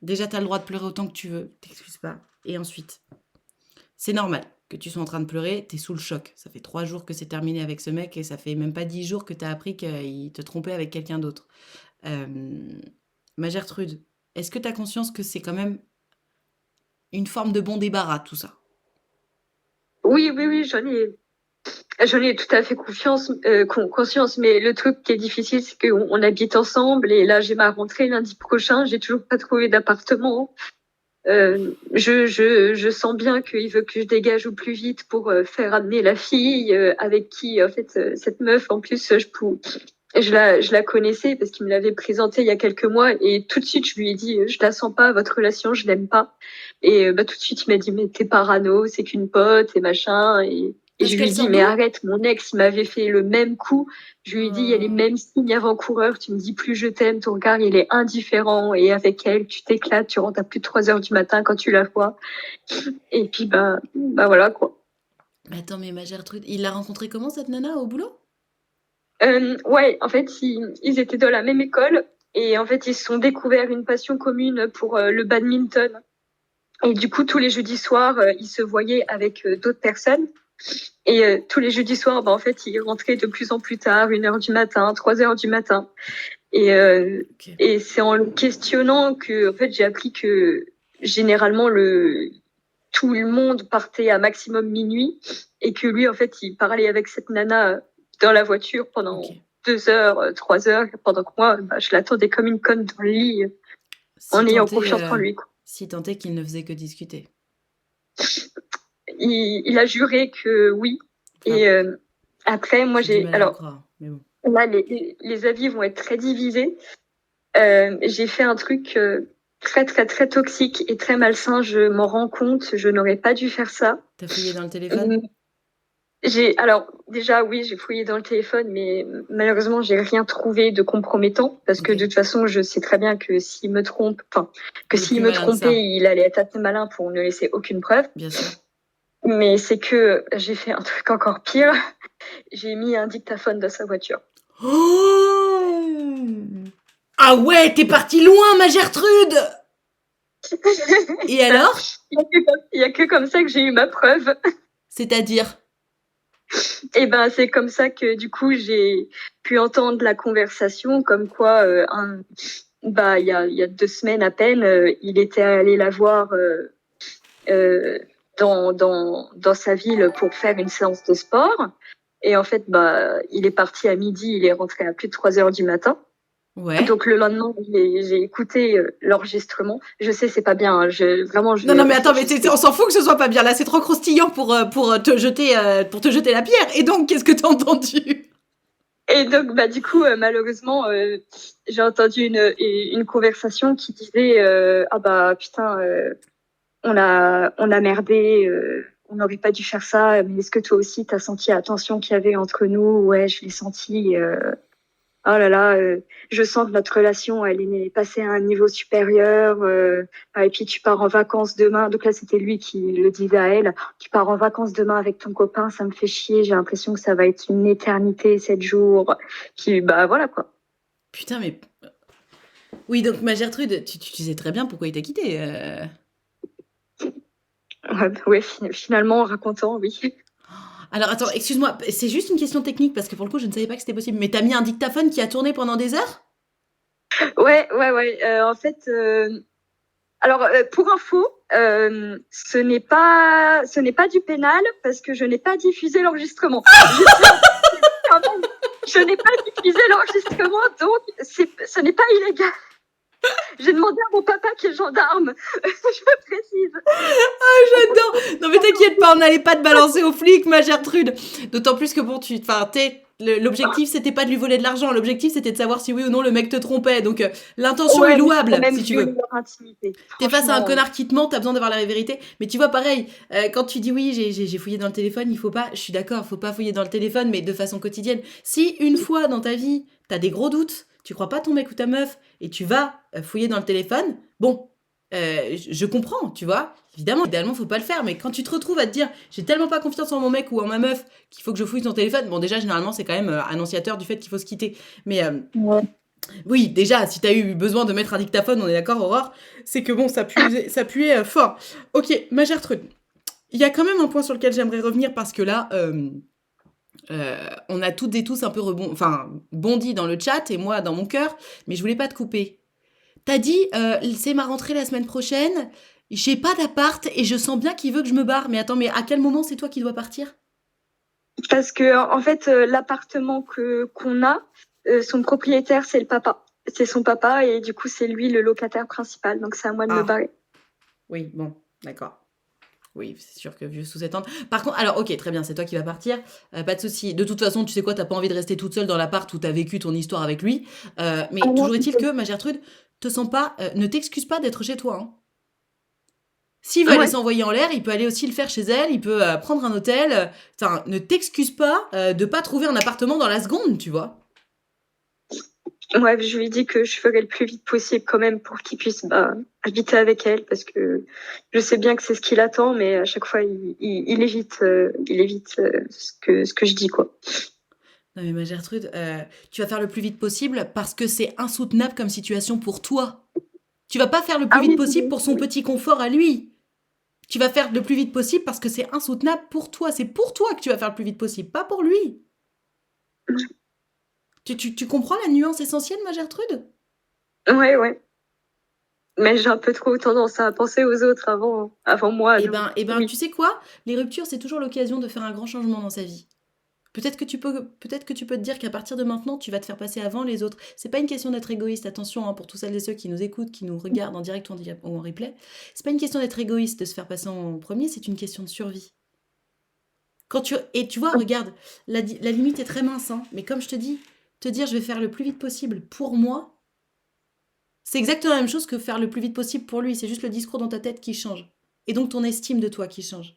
déjà t'as le droit de pleurer autant que tu veux, t'excuses pas. Et ensuite, c'est normal que tu sois en train de pleurer, t'es sous le choc. Ça fait 3 jours que c'est terminé avec ce mec et ça fait même pas 10 jours que t'as appris qu'il te trompait avec quelqu'un d'autre. Euh, Ma Gertrude, est-ce que tu as conscience que c'est quand même une forme de bon débarras, tout ça? Oui, oui, oui, j'en ai tout à fait conscience, mais le truc qui est difficile, c'est qu'on habite ensemble et là, j'ai ma rentrée lundi prochain, j'ai toujours pas trouvé d'appartement. Je sens bien qu'il veut que je dégage au plus vite pour faire amener la fille avec qui, en fait, cette meuf, en plus, je la connaissais parce qu'il me l'avait présentée il y a quelques mois et tout de suite, je lui ai dit, je la sens pas, votre relation, je l'aime pas. Et bah, tout de suite, il m'a dit, mais t'es parano, c'est qu'une pote et machin. Et Parce je lui qu'elle ai dit, sort mais d'où? arrête, mon ex, il m'avait fait le même coup. Je lui ai dit, il y a les Oh. mêmes signes avant-coureurs. Tu me dis plus je t'aime, ton regard, il est indifférent. Et avec elle, tu t'éclates, tu rentres à plus de 3 heures du matin quand tu la vois. Et puis, bah voilà, quoi. Mais attends, mais ma Gertrude, il l'a rencontrée comment cette nana au boulot? Ouais, en fait, ils étaient dans la même école. Et en fait, ils se sont découverts une passion commune pour le badminton. Et du coup, tous les jeudis soirs, il se voyait avec d'autres personnes. Et tous les jeudis soirs, en fait, il rentrait de plus en plus tard, 1h du matin, 3h du matin. Et, Ok. et c'est en le questionnant que, en fait, j'ai appris que généralement, tout le monde partait à maximum minuit et que lui, en fait, il parlait avec cette nana dans la voiture pendant Ok. 2 heures, 3 heures, pendant que moi, je l'attendais comme une conne dans le lit, en ayant confiance en lui, quoi. Si tant est qu'il ne faisait que discuter. Il a juré que oui. Enfin, Et après, moi, j'ai du mal à le alors, croire, mais bon. là, les avis vont être très divisés. J'ai fait un truc très, très, très toxique et très malsain. Je m'en rends compte. Je n'aurais pas dû faire ça. T'as fouillé dans le téléphone? Alors, déjà, oui, j'ai fouillé dans le téléphone, mais malheureusement, j'ai rien trouvé de compromettant parce que Ok. de toute façon, je sais très bien que s'il me trompe, enfin, que Il est s'il plus me malin que ça, trompait, il allait être assez malin pour ne laisser aucune preuve. bien sûr. Mais c'est que j'ai fait un truc encore pire. J'ai mis un dictaphone dans sa voiture. Oh ah ouais, t'es parti loin, ma Gertrude! Et alors? Il y a que comme ça que j'ai eu ma preuve. C'est-à-dire? Et ben, c'est comme ça que du coup, j'ai pu entendre la conversation, comme quoi, il y a 2 semaines à peine, il était allé la voir dans sa ville pour faire une séance de sport. Et en fait, il est parti à midi, il est rentré à plus de 3 heures du matin. Ouais. Donc le lendemain, j'ai écouté l'enregistrement. Je sais, c'est pas bien. Hein. Non, mais attends, mais on s'en fout que ce soit pas bien. Là, c'est trop croustillant pour te jeter la pierre. Et donc, qu'est-ce que t'as entendu? Et donc, du coup, malheureusement, j'ai entendu une conversation qui disait ah bah putain, on a merdé, on n'aurait pas dû faire ça. Mais est-ce que toi aussi, t'as senti la tension qu'il y avait entre nous? Ouais, je l'ai senti. Oh là là, je sens que notre relation, elle est passée à un niveau supérieur. Et puis tu pars en vacances demain. Donc là, c'était lui qui le disait à elle. Tu pars en vacances demain avec ton copain, ça me fait chier. J'ai l'impression que ça va être une éternité, 7 jours. Voilà quoi. Putain, mais. Oui, donc, ma Gertrude, tu sais très bien pourquoi il t'a quitté. Ouais, finalement, en racontant, oui. Alors, attends, excuse-moi, c'est juste une question technique parce que pour le coup, je ne savais pas que c'était possible. Mais t'as mis un dictaphone qui a tourné pendant des heures? Ouais. En fait, alors pour info, ce n'est pas du pénal parce que je n'ai pas diffusé l'enregistrement. Je n'ai pas diffusé l'enregistrement, donc ce n'est pas illégal. J'ai demandé à mon papa qui est gendarme. Je précise. Ah, j'adore. Non, mais t'inquiète pas, on n'allait pas te balancer aux flics, ma Gertrude. D'autant plus que bon, l'objectif, c'était pas de lui voler de l'argent. L'objectif, c'était de savoir si oui ou non le mec te trompait. Donc, l'intention est louable, si tu veux. Leur intimité. T'es face à un connard qui te ment, t'as besoin d'avoir la vérité. Mais tu vois, pareil, quand tu dis oui, j'ai fouillé dans le téléphone, il faut pas, je suis d'accord, faut pas fouiller dans le téléphone, mais de façon quotidienne. Si une fois dans ta vie, t'as des gros doutes, tu crois pas ton mec ou ta meuf, et tu vas fouiller dans le téléphone, bon, je comprends, tu vois. Évidemment, idéalement, faut pas le faire, mais quand tu te retrouves à te dire, j'ai tellement pas confiance en mon mec ou en ma meuf qu'il faut que je fouille son téléphone, bon, déjà, généralement, c'est quand même annonciateur du fait qu'il faut se quitter. Mais Ouais. oui, déjà, si t'as eu besoin de mettre un dictaphone, on est d'accord, Aurore, c'est que bon, ça puait fort. Ok, ma Gertrude, il y a quand même un point sur lequel j'aimerais revenir parce que là, on a toutes et tous un peu bondi dans le chat et moi dans mon cœur, mais je voulais pas te couper. T'as dit, c'est ma rentrée la semaine prochaine, j'ai pas d'appart et je sens bien qu'il veut que je me barre. Mais attends, mais à quel moment c'est toi qui dois partir? Parce que en fait, l'appartement qu'on a, son propriétaire, c'est le papa. C'est son papa et du coup, c'est lui le locataire principal. Donc, c'est à moi de me barrer. Oui, bon, d'accord. Oui, c'est sûr que vieux sous cet angle. Par contre, alors ok, très bien, c'est toi qui vas partir, pas de souci. De toute façon, tu sais quoi, t'as pas envie de rester toute seule dans l'appart où t'as vécu ton histoire avec lui. Mais toujours est-il que, ma Gertrude, te sens pas, ne t'excuse pas d'être chez toi. Hein. S'il veut aller s'envoyer en l'air, il peut aller aussi le faire chez elle, il peut prendre un hôtel. Enfin, ne t'excuse pas de pas trouver un appartement dans la seconde, tu vois. Ouais, je lui ai dit que je ferais le plus vite possible quand même pour qu'il puisse habiter avec elle parce que je sais bien que c'est ce qu'il attend, mais à chaque fois il évite ce que je dis quoi. Non mais ma Gertrude, tu vas faire le plus vite possible parce que c'est insoutenable comme situation pour toi. Tu vas pas faire le plus vite possible pour son petit confort à lui. Tu vas faire le plus vite possible parce que c'est insoutenable pour toi. C'est pour toi que tu vas faire le plus vite possible, pas pour lui. Tu comprends la nuance essentielle, ma Gertrude? Ouais. Mais j'ai un peu trop tendance à penser aux autres avant moi. Donc, oui. Tu sais quoi? Les ruptures, c'est toujours l'occasion de faire un grand changement dans sa vie. Peut-être que tu peux te dire qu'à partir de maintenant, tu vas te faire passer avant les autres. C'est pas une question d'être égoïste, attention, hein, pour tous celles et ceux qui nous écoutent, qui nous regardent en direct ou en replay. C'est pas une question d'être égoïste, de se faire passer en premier, c'est une question de survie. Et tu vois, regarde, la limite est très mince, hein, mais comme je te dis, te dire je vais faire le plus vite possible pour moi, c'est exactement la même chose que faire le plus vite possible pour lui. C'est juste le discours dans ta tête qui change. Et donc ton estime de toi qui change.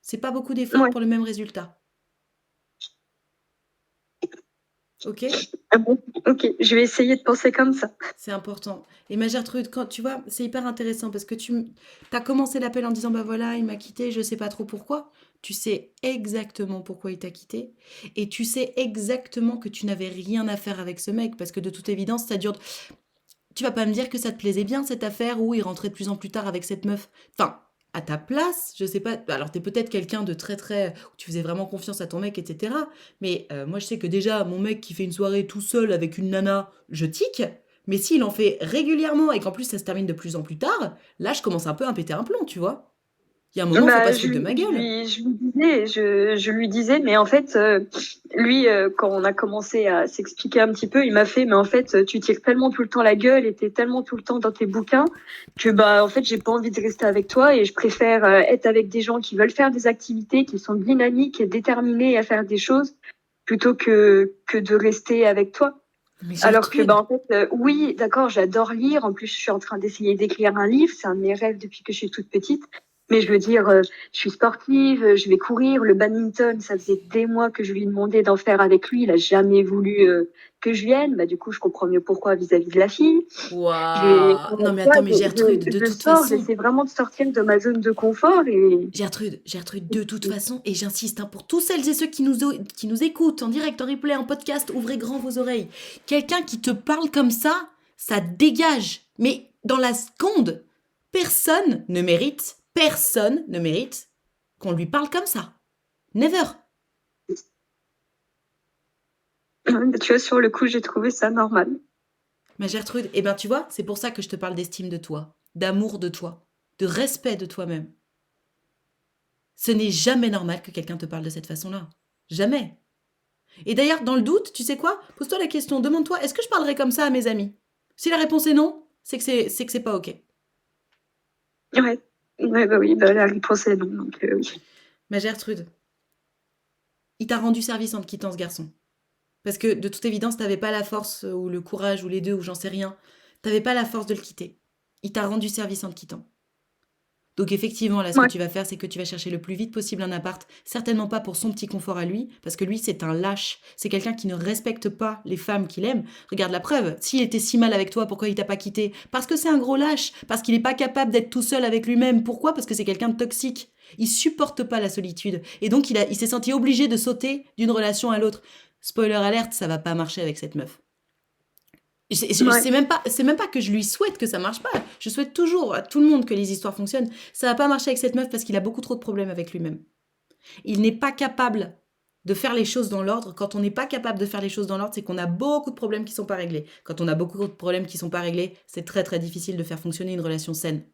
C'est pas beaucoup d'efforts Ouais. pour le même résultat. Ok? Ah bon, ok, je vais essayer de penser comme ça. C'est important. Et ma Gertrude, quand tu vois, c'est hyper intéressant parce que tu as commencé l'appel en disant bah voilà, il m'a quitté, je sais pas trop pourquoi. Tu sais exactement pourquoi il t'a quitté et tu sais exactement que tu n'avais rien à faire avec ce mec parce que de toute évidence, ça dure. Tu vas pas me dire que ça te plaisait bien cette affaire où il rentrait de plus en plus tard avec cette meuf. Enfin, à ta place, je sais pas. Alors t'es peut-être quelqu'un de très très, où tu faisais vraiment confiance à ton mec, etc. Mais moi je sais que déjà mon mec qui fait une soirée tout seul avec une nana, je tique. Mais s'il en fait régulièrement et qu'en plus ça se termine de plus en plus tard, là je commence un peu à me péter un plomb, tu vois. Il y a un moment, faut pas Bah, se foutre de ma gueule. je lui disais, mais en fait, lui, quand on a commencé à s'expliquer un petit peu, il m'a fait, mais en fait, tu tires tellement tout le temps la gueule et t'es tellement tout le temps dans tes bouquins que, bah, en fait, j'ai pas envie de rester avec toi et je préfère être avec des gens qui veulent faire des activités, qui sont dynamiques et déterminés à faire des choses plutôt que de rester avec toi. Mais Alors que, Gertrude, bah, en fait, oui, d'accord, j'adore lire. En plus, je suis en train d'essayer d'écrire un livre. C'est un de mes rêves depuis que je suis toute petite. Mais je veux dire, je suis sportive, je vais courir. Le badminton, ça faisait des mois que je lui demandais d'en faire avec lui. Il a jamais voulu que je vienne. Bah, du coup, je comprends mieux pourquoi vis-à-vis de la fille. waouh. Non mais attends, mais Gertrude, de Je toute sors, façon, j'essaie vraiment de sortir de ma zone de confort et Gertrude, de toute façon, et j'insiste, hein, pour tous celles et ceux qui nous écoutent en direct, en replay, en podcast, ouvrez grand vos oreilles. Quelqu'un qui te parle comme ça dégage. Mais dans la seconde, personne ne mérite qu'on lui parle comme ça. Never. tu vois, sur le coup, j'ai trouvé ça normal. Ma Gertrude, eh ben tu vois, c'est pour ça que je te parle d'estime de toi, d'amour de toi, de respect de toi-même. Ce n'est jamais normal que quelqu'un te parle de cette façon-là. Jamais. Et d'ailleurs, dans le doute, tu sais quoi? Pose-toi la question, demande-toi, est-ce que je parlerai comme ça à mes amis? Si la réponse est non, c'est que c'est pas ok. Ouais, bah oui, bah la réponse est non. Donc, oui. Ma Gertrude, il t'a rendu service en te quittant ce garçon. Parce que de toute évidence, t'avais pas la force ou le courage ou les deux ou j'en sais rien. T'avais pas la force de le quitter. Il t'a rendu service en te quittant. Donc effectivement, là, ce que Ouais. tu vas faire, c'est que tu vas chercher le plus vite possible un appart, certainement pas pour son petit confort à lui, parce que lui, c'est un lâche. C'est quelqu'un qui ne respecte pas les femmes qu'il aime. Regarde la preuve. S'il était si mal avec toi, pourquoi il t'a pas quitté? Parce que c'est un gros lâche, parce qu'il n'est pas capable d'être tout seul avec lui-même. Pourquoi? Parce que c'est quelqu'un de toxique. Il supporte pas la solitude. Et donc, il s'est senti obligé de sauter d'une relation à l'autre. Spoiler alerte, ça va pas marcher avec cette meuf. Ouais. C'est même pas que je lui souhaite que ça marche pas. Je souhaite toujours à tout le monde que les histoires fonctionnent. Ça va pas marcher avec cette meuf parce qu'il a beaucoup trop de problèmes avec lui-même. Il n'est pas capable de faire les choses dans l'ordre. Quand on n'est pas capable de faire les choses dans l'ordre, c'est qu'on a beaucoup de problèmes qui sont pas réglés. Quand on a beaucoup de problèmes qui sont pas réglés, c'est très très difficile de faire fonctionner une relation saine.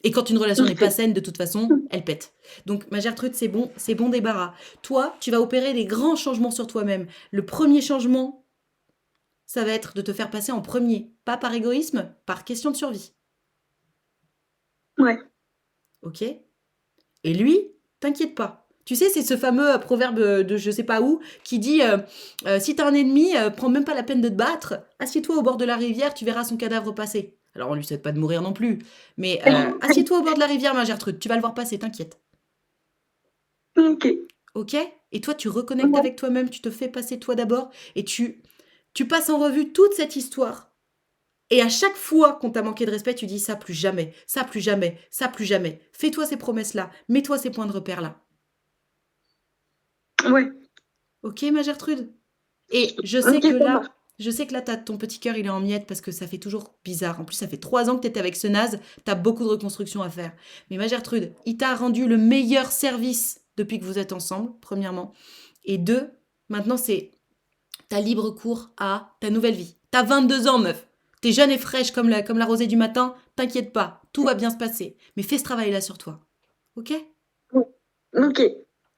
Et quand une relation n'est pas saine, de toute façon, elle pète. Donc, ma Gertrude, c'est bon débarras. Toi, tu vas opérer des grands changements sur toi-même. Le premier changement, ça va être de te faire passer en premier. Pas par égoïsme, par question de survie. Ouais. Ok? Et lui, t'inquiète pas. Tu sais, c'est ce fameux proverbe de je sais pas où qui dit si t'as un ennemi, prends même pas la peine de te battre, assieds-toi au bord de la rivière, tu verras son cadavre passer. Alors on lui souhaite pas de mourir non plus, mais assieds-toi au bord de la rivière, ma Gertrude, tu vas le voir passer, t'inquiète. Ok. Ok? Et toi, tu reconnectes Ouais. avec toi-même, tu te fais passer toi d'abord, et tu passes en revue toute cette histoire. Et à chaque fois qu'on t'a manqué de respect, tu dis ça plus jamais, ça plus jamais, ça plus jamais. Fais-toi ces promesses-là, mets-toi ces points de repère-là. Ouais. Ok, ma Gertrude? Et je sais Ok, que ça marche. là, Je sais que là, ton petit cœur, il est en miettes parce que ça fait toujours bizarre. En plus, ça fait 3 ans que tu étais avec ce naze. Tu as beaucoup de reconstruction à faire. Mais ma Gertrude, il t'a rendu le meilleur service depuis que vous êtes ensemble, premièrement. Et deux, maintenant, c'est ta libre cours à ta nouvelle vie. T'as 22 ans, meuf. T'es jeune et fraîche comme la rosée du matin. T'inquiète pas, tout va bien se passer. Mais fais ce travail-là sur toi. Ok? Ok.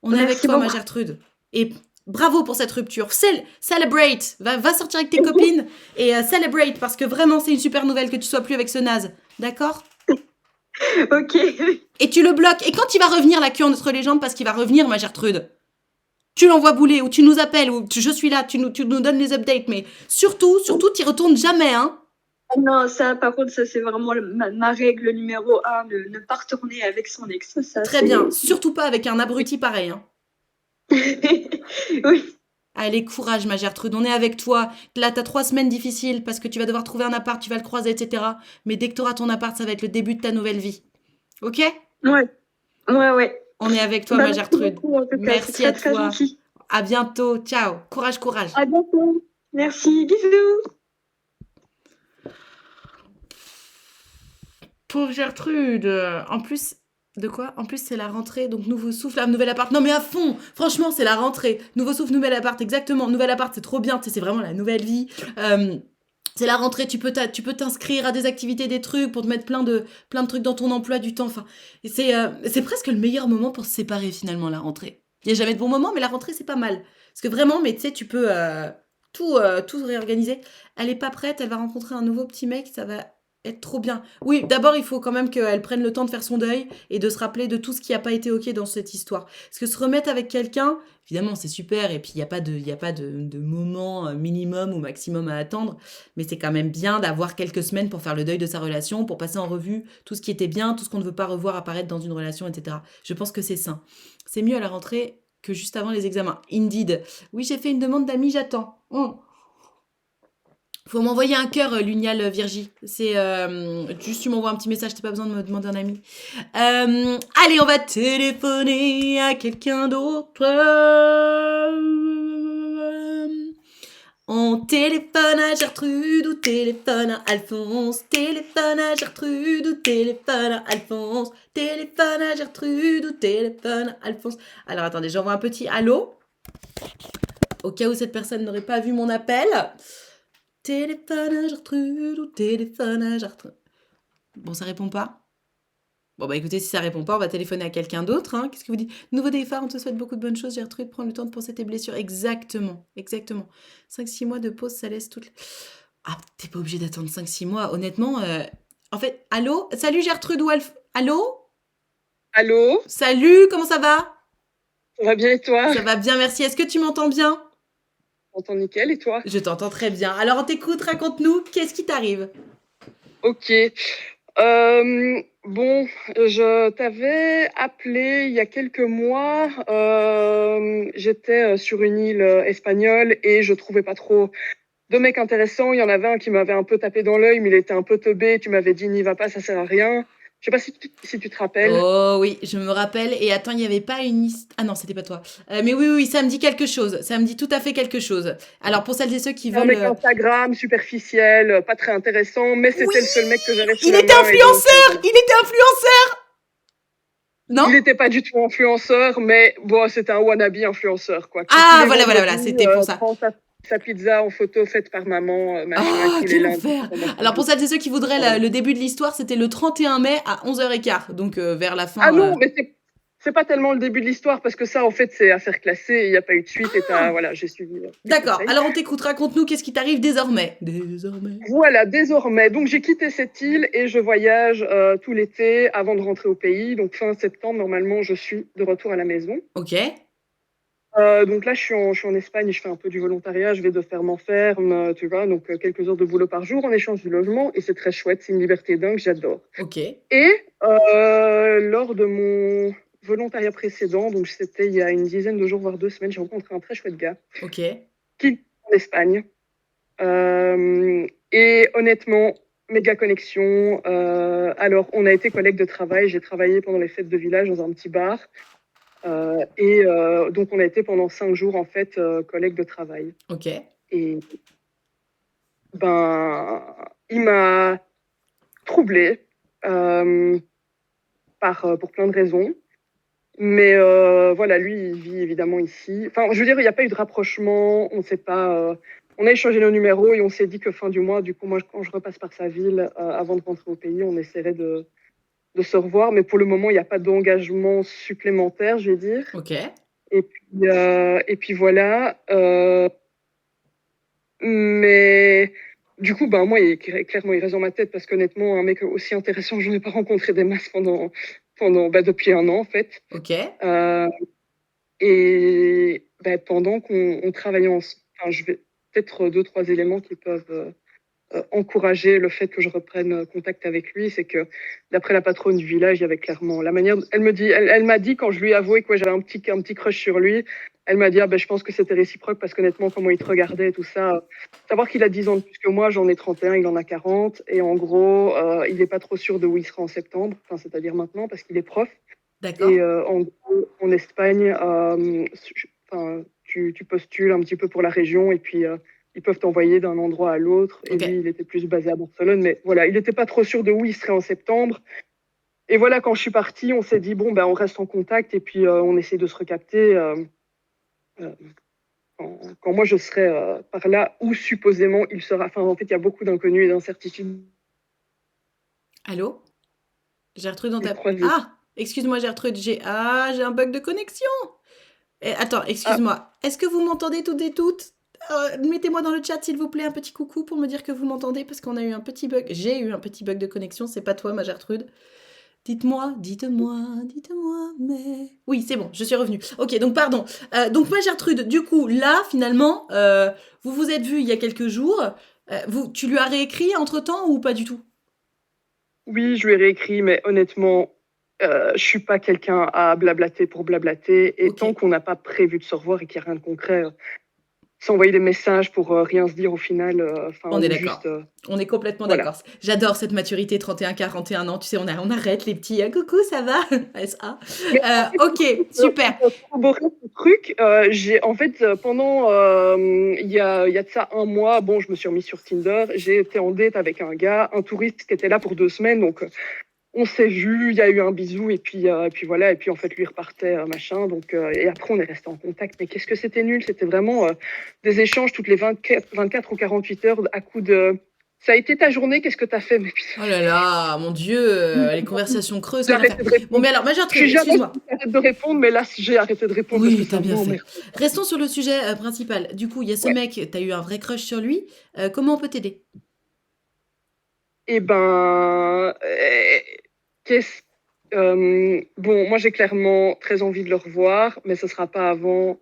On est avec Merci toi, ma beaucoup. Gertrude. Et bravo pour cette rupture. Celebrate. Va sortir avec tes copines et celebrate parce que vraiment, c'est une super nouvelle que tu sois plus avec ce naze. D'accord? Ok. Et tu le bloques. Et quand il va revenir la queue entre les jambes, parce qu'il va revenir, ma Gertrude, tu l'envoies bouler ou tu nous appelles ou je suis là, tu nous donnes les updates. Mais surtout, t'y retournes jamais, hein? Non, ça, par contre, ça, c'est vraiment ma règle numéro 1, ne pas retourner avec son ex. Ça, Très bien. Surtout pas avec un abruti pareil, hein. Oui. Allez, courage, ma Gertrude, on est avec toi. Là, t'as 3 semaines difficiles parce que tu vas devoir trouver un appart, tu vas le croiser, etc. Mais dès que t'auras ton appart, ça va être le début de ta nouvelle vie. Ok? Ouais. Ouais. On est avec toi, Bah, ma merci Gertrude. beaucoup, en tout cas. C'est Merci à très, très toi. gentil. À bientôt. Ciao. Courage, courage. À bientôt. Merci. Bisous. Pauvre Gertrude. En plus, de quoi? En plus, c'est la rentrée, donc nouveau souffle, nouvel appart. Non, mais à fond! Franchement, c'est la rentrée. Nouveau souffle, nouvel appart, exactement. Nouvel appart, c'est trop bien. Tu sais, c'est vraiment la nouvelle vie. C'est la rentrée, tu peux t'inscrire à des activités, des trucs, pour te mettre plein de trucs dans ton emploi du temps. Enfin, c'est presque le meilleur moment pour se séparer, finalement, la rentrée. Il n'y a jamais de bon moment, mais la rentrée, c'est pas mal. Parce que vraiment, mais tu sais, tu peux tout réorganiser. Elle est pas prête, elle va rencontrer un nouveau petit mec, ça va être trop bien. Oui, d'abord, il faut quand même qu'elle prenne le temps de faire son deuil et de se rappeler de tout ce qui n'a pas été OK dans cette histoire. Parce que se remettre avec quelqu'un, évidemment, c'est super, et puis il n'y a pas de moment minimum ou maximum à attendre, mais c'est quand même bien d'avoir quelques semaines pour faire le deuil de sa relation, pour passer en revue tout ce qui était bien, tout ce qu'on ne veut pas revoir apparaître dans une relation, etc. Je pense que c'est sain. C'est mieux à la rentrée que juste avant les examens. Indeed. Oui, j'ai fait une demande d'amis, j'attends. Faut m'envoyer un cœur, Lunial Virgie. C'est juste tu m'envoies un petit message, t'as pas besoin de me demander un ami. Allez, on va téléphoner à quelqu'un d'autre. On téléphone à Gertrude ou téléphone à Alphonse. Téléphone à Gertrude ou téléphone à Alphonse. Téléphone à Gertrude ou téléphone à Alphonse. Alors attendez, j'envoie un petit allô. Au cas où cette personne n'aurait pas vu mon appel. Téléphone à Gertrude ou téléphone à Gertrude. Bon, ça répond pas. Bon, bah écoutez, si ça répond pas, on va téléphoner à quelqu'un d'autre. Hein. Qu'est-ce que vous dites? Nouveau départ, on te souhaite beaucoup de bonnes choses, Gertrude. Prends le temps de penser tes blessures. Exactement. 5-6 mois de pause, ça laisse toutes... Ah, t'es pas obligé d'attendre 5-6 mois. Honnêtement, en fait, allô? Salut Gertrude ou Allô? Allô? Salut, comment ça va? Ça va bien et toi? Ça va bien, merci. Est-ce que tu m'entends bien? J'entends nickel et toi? Je t'entends très bien. Alors, on t'écoute, raconte-nous, qu'est-ce qui t'arrive? Ok. Bon, je t'avais appelé il y a quelques mois. J'étais sur une île espagnole et je trouvais pas trop de mecs intéressants. Il y en avait un qui m'avait un peu tapé dans l'œil, mais il était un peu teubé. Tu m'avais dit n'y va pas, ça sert à rien. Je sais pas si tu te rappelles. Oh oui, je me rappelle. Et attends, il n'y avait pas une... Ah non, c'était pas toi. Mais oui, ça me dit quelque chose. Ça me dit tout à fait quelque chose. Alors, pour celles et ceux qui Un veulent... mec Instagram, superficiel, pas très intéressant, mais c'était le seul mec que j'avais sous Il la était main. influenceur! Il était influenceur! Non? Il n'était pas du tout influenceur, mais bon, c'était un wannabe influenceur, quoi. Qui, Ah, tous les voilà, vendredis, c'était pour ça. prend sa pizza en photo faite par maman, machin, Ah, tous les quel lundis. enfer! Alors, pour celles et ceux qui voudraient le début de l'histoire, c'était le 31 mai à 11h15. Donc, vers la fin... Ah non, mais c'est pas tellement le début de l'histoire, parce que ça, en fait, c'est affaire classée, il n'y a pas eu de suite, et voilà, j'ai suivi. D'accord, alors on t'écoute, raconte-nous qu'est-ce qui t'arrive désormais. Désormais. Voilà, désormais. Donc, j'ai quitté cette île et je voyage tout l'été avant de rentrer au pays. Donc, fin septembre, normalement, je suis de retour à la maison. Ok. Donc là, je suis en Espagne et je fais un peu du volontariat. Je vais de ferme en ferme, tu vois, donc quelques heures de boulot par jour en échange du logement. Et c'est très chouette, c'est une liberté dingue, j'adore. Ok. Et lors de mon volontariat précédent, donc c'était il y a une dizaine de jours, voire 2 semaines, j'ai rencontré un très chouette gars Ok. qui est en Espagne. Et honnêtement, méga connexion. Alors, on a été collègues de travail. J'ai travaillé pendant les fêtes de village dans un petit bar. Donc, on a été pendant 5 jours, en fait, collègues de travail. Ok. Et ben, il m'a troublée pour plein de raisons. Mais voilà, lui, il vit évidemment ici. Enfin, je veux dire, il n'y a pas eu de rapprochement. On ne sait pas. On a échangé nos numéros et on s'est dit que fin du mois, du coup, moi, quand je repasse par sa ville, avant de rentrer au pays, on essaierait de se revoir. Mais pour le moment, il n'y a pas d'engagement supplémentaire, je vais dire. Ok. Et puis voilà. Mais du coup, ben, moi, clairement, il reste dans ma tête parce qu'honnêtement, un mec aussi intéressant, je n'ai pas rencontré des masses depuis 1 an, en fait. Ok. Et pendant qu'on travaillait ensemble, enfin, je vais peut-être 2, 3 éléments qui peuvent encourager le fait que je reprenne contact avec lui, c'est que d'après la patronne du village, il y avait clairement la manière. Elle m'a dit quand je lui ai avoué que j'avais un petit crush sur lui, elle m'a dit je pense que c'était réciproque parce qu'honnêtement comment il te regardait et tout ça. Savoir qu'il a 10 ans de plus que moi, j'en ai 31, il en a 40 et en gros il n'est pas trop sûr de où il sera en septembre, enfin c'est-à-dire maintenant parce qu'il est prof. D'accord. Et en gros, en Espagne, tu postules un petit peu pour la région et puis ils peuvent t'envoyer d'un endroit à l'autre. Et Ok. lui, il était plus basé à Barcelone, mais voilà, il n'était pas trop sûr de où il serait en septembre. Et voilà, quand je suis partie, on s'est dit, bon, on reste en contact et puis on essaie de se recapter euh, quand moi je serai par là où supposément il sera. Enfin, en fait, il y a beaucoup d'inconnus et d'incertitudes. Allô? Gertrude, on Les t'a... croisés. Ah! Excuse-moi, Gertrude, j'ai un bug de connexion. Attends, Ah, excuse-moi. Est-ce que vous m'entendez toutes et toutes? Mettez-moi dans le chat, s'il vous plaît, un petit coucou pour me dire que vous m'entendez, parce qu'on a eu un petit bug. J'ai eu un petit bug de connexion, c'est pas toi, ma Gertrude. Dites-moi, dites-moi, mais... Oui, c'est bon, je suis revenue. Ok, donc pardon. Donc moi, Gertrude, du coup, là, finalement, vous vous êtes vus il y a quelques jours. Tu lui as réécrit entre-temps ou pas du tout? oui, je lui ai réécrit, mais honnêtement, je suis pas quelqu'un à blablater pour blablater. Et Ok. tant qu'on n'a pas prévu de se revoir et qu'il n'y a rien de concret, s'envoyer des messages pour rien se dire au final, On est ou juste, d'accord. On est complètement voilà. d'accord. J'adore cette maturité 31 ans. Tu sais, on arrête les petits coucou, ça va SA. Mais en fait, Ok, super. pour corroborer ce truc, j'ai en fait pendant il y a de ça 1 mois, bon, je me suis remise sur Tinder, j'ai été en date avec un gars, un touriste qui était là pour 2 semaines, donc on s'est vu, il y a eu un bisou et puis voilà, et puis en fait lui il repartait machin, donc et après on est resté en contact. Mais qu'est-ce que c'était nul, c'était vraiment des échanges toutes les 24 ou 48 heures à coup de ça a été ta journée, qu'est-ce que t'as fait? Mais putain, Oh là là, mon Dieu, les conversations creuses, j'ai quel enfer. arrêté de Bon, répondre. mais alors, ma Je Gertrude, suis jamais excuse-moi. arrêté de répondre, mais là j'ai arrêté de répondre parce que Oui, ça t'as bien fait. m'emmerde. Restons sur le sujet principal. Du coup, il y a ce Ouais. mec, t'as eu un vrai crush sur lui. Comment on peut t'aider? Et qu'est-ce bon, moi j'ai clairement très envie de le revoir, mais ce sera pas avant.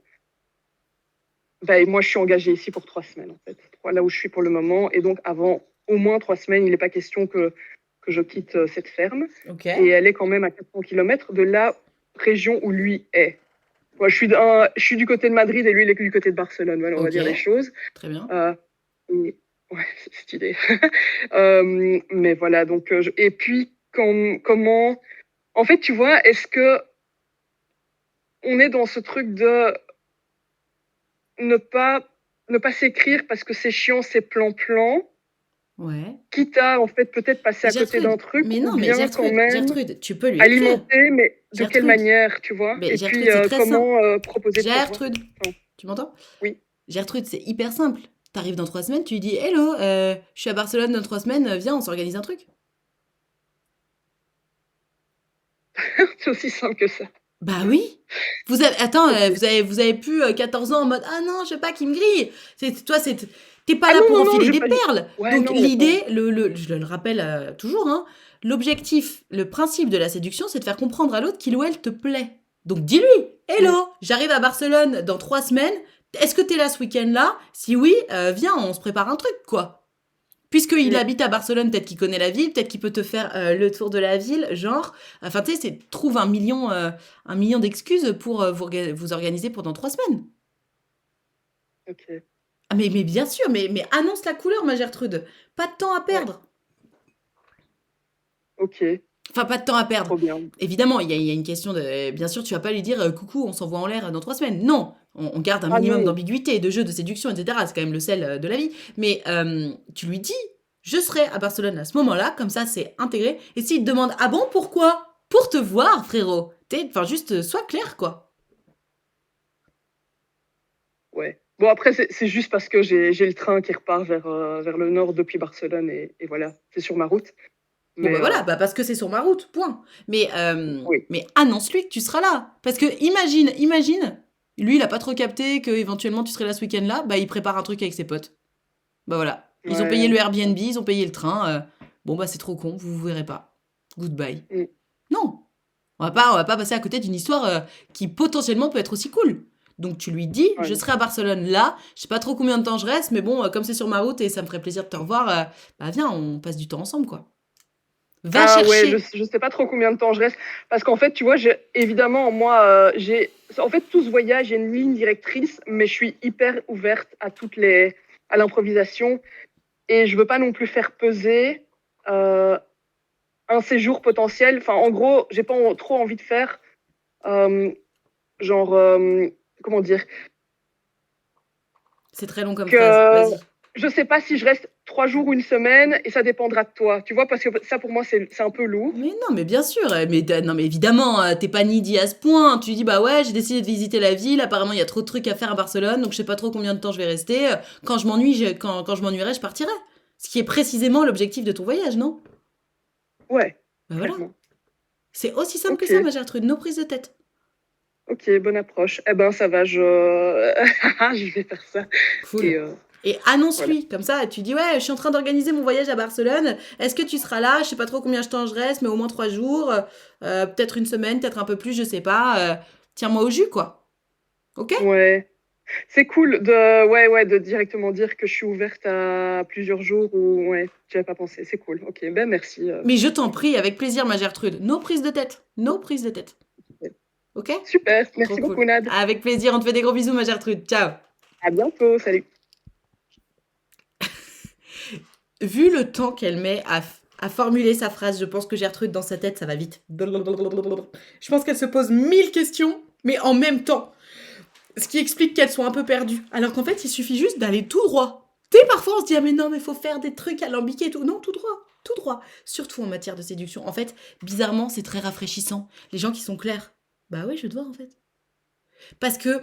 Moi, je suis engagée ici pour 3 semaines, en fait. Là où je suis pour le moment. Et donc, avant au moins 3 semaines, il n'est pas question que je quitte cette ferme. Ok, Et elle est quand même à 400 km de la région où lui est. Moi, je suis du côté de Madrid et lui, il est du côté de Barcelone. Voilà, on va ok, dire les choses. très bien. Euh, et- ouais, c'est cette idée. Mais voilà, donc, et puis, comment. En fait, tu vois, est-ce que on est dans ce truc de ne pas, ne pas s'écrire parce que c'est chiant, c'est plan-plan, Ouais. quitte à en fait peut-être passer Mais à côté d'un Gertrude, truc mais ou non, mais bien quand même Gertrude, tu peux lui écrire. alimenter, mais de quelle Gertrude, manière, tu vois? mais Et puis Gertrude, c'est très simple. comment proposer de se revoir? Gertrude, Enfin, tu m'entends? oui, Gertrude, c'est hyper simple. T'arrives dans 3 semaines, tu lui dis hello, je suis à Barcelone dans 3 semaines, viens, on s'organise un truc. c'est aussi simple que ça. Bah oui. Attends, Ok. vous avez plus 14 ans en mode ah non, je veux pas qu'il me grille. T'es pas Ah là non, pour non, non, enfiler je vais des pas dire. perles. Ouais, Donc non, attends. l'idée, je le rappelle toujours, hein, l'objectif, le principe de la séduction, c'est de faire comprendre à l'autre qu'il ou elle te plaît. Donc dis-lui, Mm. hello, j'arrive à Barcelone dans 3 semaines. Est-ce que t'es là ce week-end-là? Si oui, viens, on se prépare un truc, quoi. Puisqu'il Mm. habite à Barcelone, peut-être qu'il connaît la ville, peut-être qu'il peut te faire le tour de la ville, genre. Enfin, tu sais, trouve un million d'excuses pour vous organiser pendant 3 semaines. Ok. Ah, mais bien sûr, mais annonce la couleur, ma Gertrude. Pas de temps à Ouais. perdre. Ok. Enfin, pas de temps à perdre. Trop bien. Évidemment, il y a une question de... Bien sûr, tu vas pas lui dire coucou, on s'envoie en l'air dans 3 semaines. Non, on garde un Ah minimum non. d'ambiguïté, de jeu, de séduction, etc. C'est quand même le sel de la vie. Mais tu lui dis, je serai à Barcelone à ce moment-là, comme ça c'est intégré. Et s'il te demande, ah bon, pourquoi? Pour te voir, frérot. Enfin, juste, sois clair, quoi. Ouais. Bon, après, c'est juste parce que j'ai le train qui repart vers le nord depuis Barcelone et voilà, c'est sur ma route. Bon, Mais bah voilà, bah parce que c'est sur ma route, point. Mais oui. annonce-lui que tu seras là. Parce que imagine, lui, il a pas trop capté que éventuellement tu serais là ce week-end-là, bah il prépare un truc avec ses potes. Bah voilà. Ils ont payé le Airbnb, ils ont payé le train. Bon, bah c'est trop con, vous vous verrez pas. Goodbye. Mm. Non. On va pas passer à côté d'une histoire qui potentiellement peut être aussi cool. Donc tu lui dis, Ouais. je serai à Barcelone là, je sais pas trop combien de temps je reste, mais bon, comme c'est sur ma route et ça me ferait plaisir de te revoir, bah viens, on passe du temps ensemble, quoi. Va Ah ouais, chercher. je sais pas trop combien de temps je reste. Parce qu'en fait, tu vois, évidemment, moi, en fait, tout ce voyage, j'ai une ligne directrice, mais je suis hyper ouverte à l'improvisation. Et je veux pas non plus faire peser un séjour potentiel. Enfin, en gros, j'ai pas trop envie de faire, genre, comment dire, C'est très long comme que phrase, vas-y. je sais pas si je reste 3 jours ou une semaine, et ça dépendra de toi. Tu vois, parce que ça, pour moi, c'est un peu lourd. Mais non, mais bien sûr, non, mais évidemment, t'es pas needy à ce point. Tu dis, bah ouais, j'ai décidé de visiter la ville, apparemment il y a trop de trucs à faire à Barcelone, donc je sais pas trop combien de temps je vais rester. Quand je m'ennuierai, je partirai. Ce qui est précisément l'objectif de ton voyage, non? Ouais, Bah voilà. clairement. C'est aussi simple Ok. que ça, ma Gertrude, nos prises de tête. Ok, bonne approche. Eh ben, ça va, je vais faire ça. Cool. Et Et annonce-lui, comme ça, tu dis, ouais, je suis en train d'organiser mon voyage à Barcelone, est-ce que tu seras là? Je sais pas trop combien de temps je reste, mais au moins 3 jours, peut-être une semaine, peut-être un peu plus, je sais pas. Tiens-moi au jus, quoi. Ok? ouais, c'est cool de directement dire que je suis ouverte à plusieurs jours ou ouais, j'avais pas pensé. C'est cool. Ok, ben merci. Mais je t'en prie, avec plaisir, ma Gertrude. Nos prises de tête. Nos prises de tête. Ok? Super, Trop merci beaucoup cool. Nad. Avec plaisir, on te fait des gros bisous, ma Gertrude. Ciao. À bientôt, salut. Vu le temps qu'elle met à formuler sa phrase, je pense que Gertrude, dans sa tête, ça va vite. Je pense qu'elle se pose 1000 questions, mais en même temps. Ce qui explique qu'elle soit un peu perdue. Alors qu'en fait, il suffit juste d'aller tout droit. Tu sais, parfois, on se dit, ah mais non, mais faut faire des trucs alambiqués et tout. Non, tout droit. Tout droit. Surtout en matière de séduction. En fait, bizarrement, c'est très rafraîchissant. Les gens qui sont clairs. Bah oui, je veux te voir, en fait. Parce que